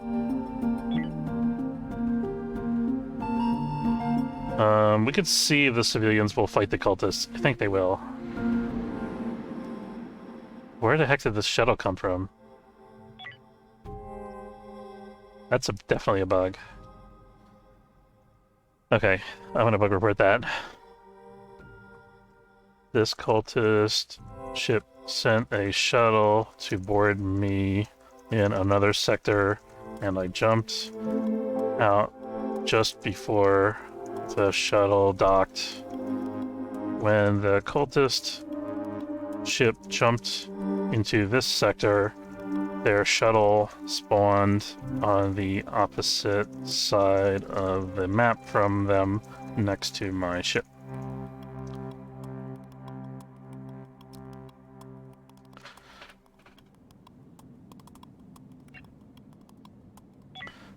A: We could see if the civilians will fight the cultists. I think they will. Where the heck did this shuttle come from? That's definitely a bug. Okay, I'm gonna bug report that. This cultist ship sent a shuttle to board me in another sector, and I jumped out just before the shuttle docked. When the cultist ship jumped into this sector, their shuttle spawned on the opposite side of the map from them, next to my ship.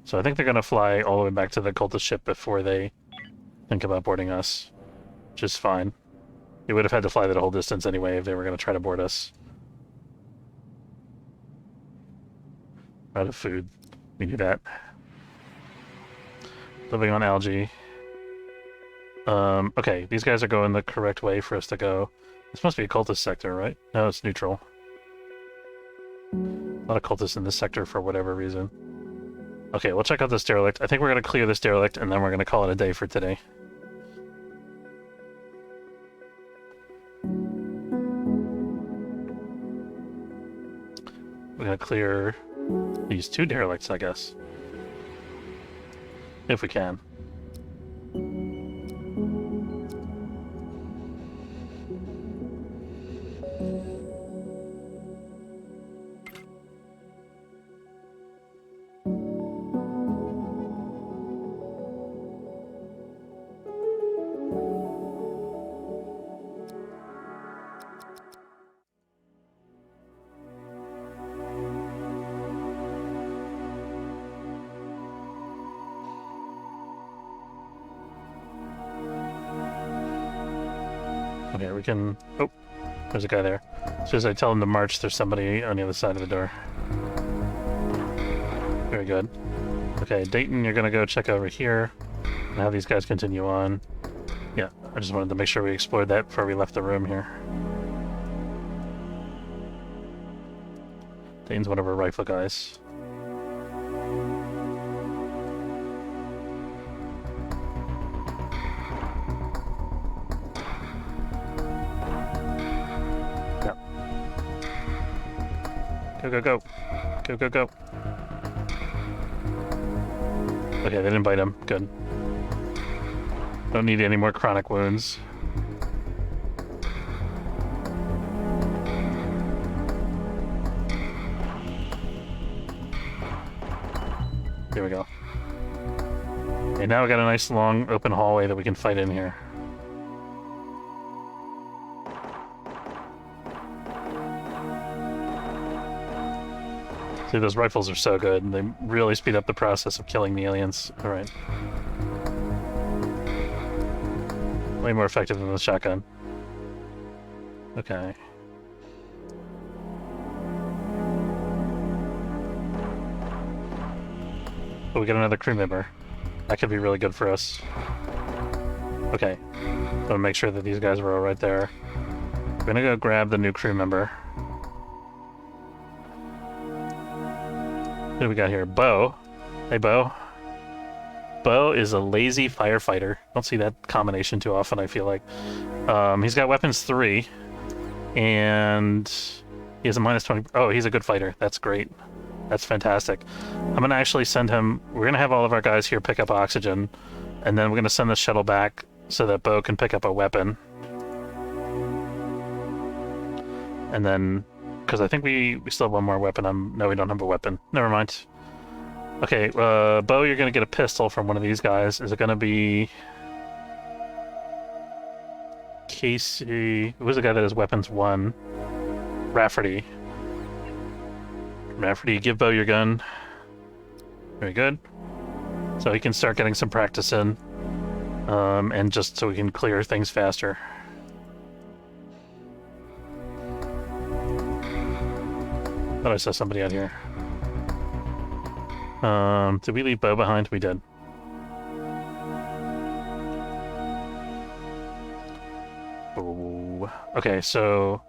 A: So I think they're going to fly all the way back to the cultist ship before they think about boarding us, which is fine. They would have had to fly that whole distance anyway if they were going to try to board us. Out of food. We do that. Living on algae. Okay, these guys are going the correct way for us to go. This must be a cultist sector, right? No, it's neutral. A lot of cultists in this sector for whatever reason. Okay, we'll check out this derelict. I think we're going to clear this derelict, and then we're going to call it a day for today. We're going to clear these 2 derelicts, I guess. If we can. Okay, we can... Oh, there's a guy there. As soon as I tell him to march, there's somebody on the other side of the door. Very good. Okay, Dayton, you're gonna go check over here and have these guys continue on. Yeah, I just wanted to make sure we explored that before we left the room here. Dayton's one of our rifle guys. Go, go, go. Go, go, go. Okay, they didn't bite him. Good. Don't need any more chronic wounds. Here we go. Okay, now we got a nice long open hallway that we can fight in here. See, those rifles are so good. They really speed up the process of killing the aliens. Alright. Way more effective than the shotgun. Okay. Oh, we got another crew member. That could be really good for us. Okay. I'm gonna make sure that these guys are all right there. We're gonna go grab the new crew member. What do we got here? Bo. Hey, Bo. Bo is a lazy firefighter. Don't see that combination too often, I feel like. He's got weapons 3. And he has a minus 20. Oh, he's a good fighter. That's great. That's fantastic. I'm going to actually send him... We're going to have all of our guys here pick up oxygen. And then we're going to send the shuttle back so that Bo can pick up a weapon. And then... Because I think we still have one more weapon. No, we don't have a weapon. Never mind. Okay, Bo, you're going to get a pistol from one of these guys. Is it going to be... Casey... Who's the guy that has weapons 1? Rafferty. Rafferty, give Bo your gun. Very good. So he can start getting some practice in. And just so we can clear things faster. Thought I saw somebody out here. Did we leave Bo behind? We did. Oh. Okay, so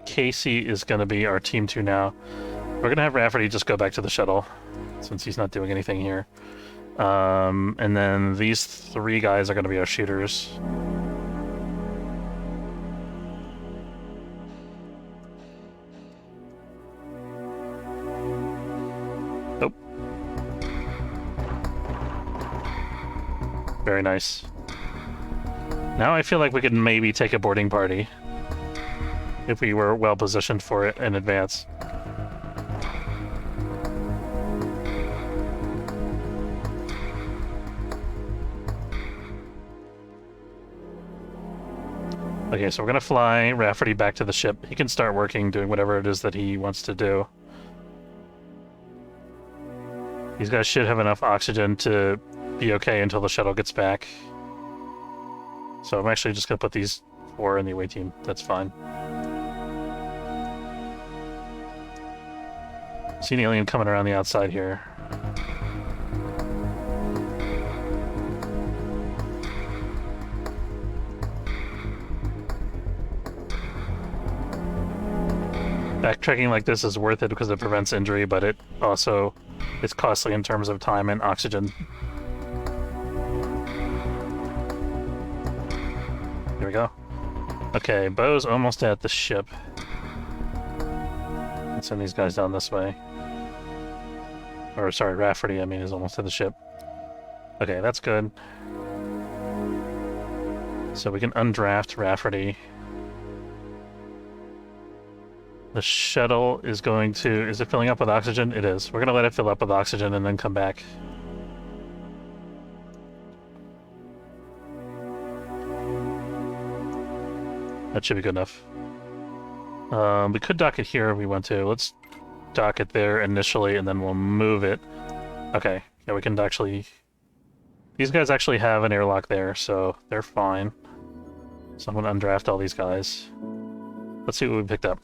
A: Casey is going to be our Team 2 now. We're going to have Rafferty just go back to the shuttle, since he's not doing anything here. And then these 3 guys are going to be our shooters. Nope. Very nice. Now I feel like we could maybe take a boarding party if we were well positioned for it in advance. Okay, so we're gonna fly Rafferty back to the ship. He can start working, doing whatever it is that he wants to do. These guys should have enough oxygen to be okay until the shuttle gets back. So I'm actually just gonna put these 4 in the away team. That's fine. See an alien coming around the outside here. Backtracking like this is worth it because it prevents injury, but it also is costly in terms of time and oxygen. Here we go. Okay, Bo's almost at the ship. Let's send these guys down this way. Or, sorry, Rafferty, I mean, is almost at the ship. Okay, that's good. So we can undraft Rafferty. The shuttle is going to... Is it filling up with oxygen? It is. We're going to let it fill up with oxygen and then come back. That should be good enough. We could dock it here if we want to. Let's dock it there initially and then we'll move it. Okay. Yeah, we can actually... These guys actually have an airlock there, so they're fine. So I'm going to undraft all these guys. Let's see what we picked up.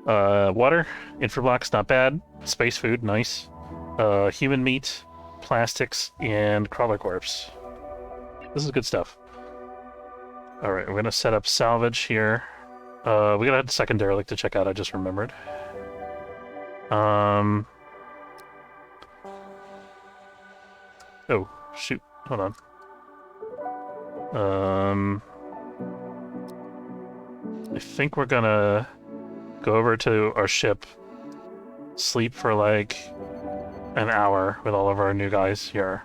A: Water, infrablocks, not bad. Space food, nice. Human meat, plastics, and crawler corpse. This is good stuff. Alright, we're gonna set up salvage here. We gotta have the second derelict to check out, I just remembered. Oh, shoot. Hold on. I think we're gonna go over to our ship, sleep for like an hour with all of our new guys here,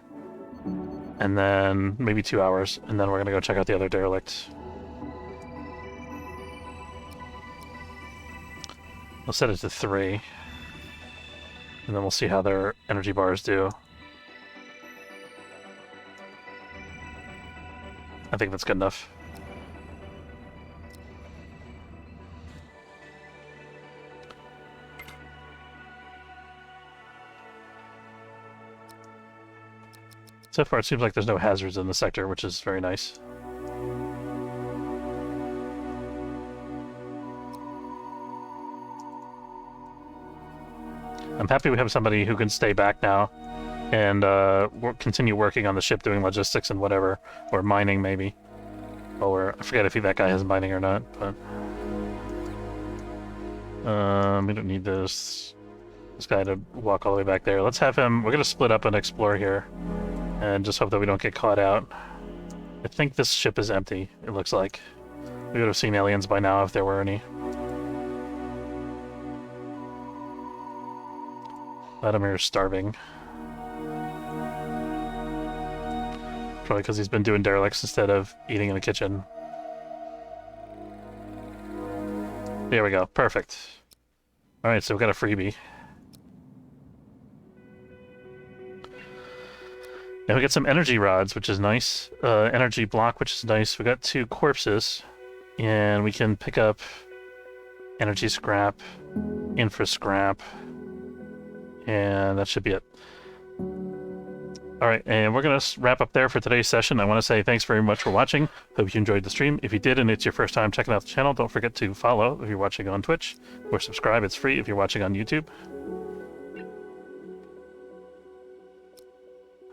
A: and then maybe 2 hours, and then we're gonna go check out the other derelict. We'll set it to 3, and then we'll see how their energy bars do. I think that's good enough. So far, it seems like there's no hazards in the sector, which is very nice. I'm happy we have somebody who can stay back now and continue working on the ship, doing logistics and whatever, or mining maybe. Or I forget if that guy has mining or not, but we don't need this. this guy to walk all the way back there. Let's have him... We're going to split up and explore here. And just hope that we don't get caught out. I think this ship is empty, it looks like. We would have seen aliens by now if there were any. Vladimir's starving. Probably because he's been doing derelicts instead of eating in the kitchen. There we go. Perfect. Alright, so we've got a freebie. Now we got some energy rods, which is nice. Energy block, which is nice. We got 2 corpses. And we can pick up energy scrap, infra scrap, and that should be it. Alright, and we're going to wrap up there for today's session. I want to say thanks very much for watching. Hope you enjoyed the stream. If you did and it's your first time checking out the channel, don't forget to follow if you're watching on Twitch, or subscribe. It's free if you're watching on YouTube.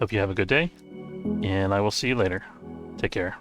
A: Hope you have a good day, and I will see you later. Take care.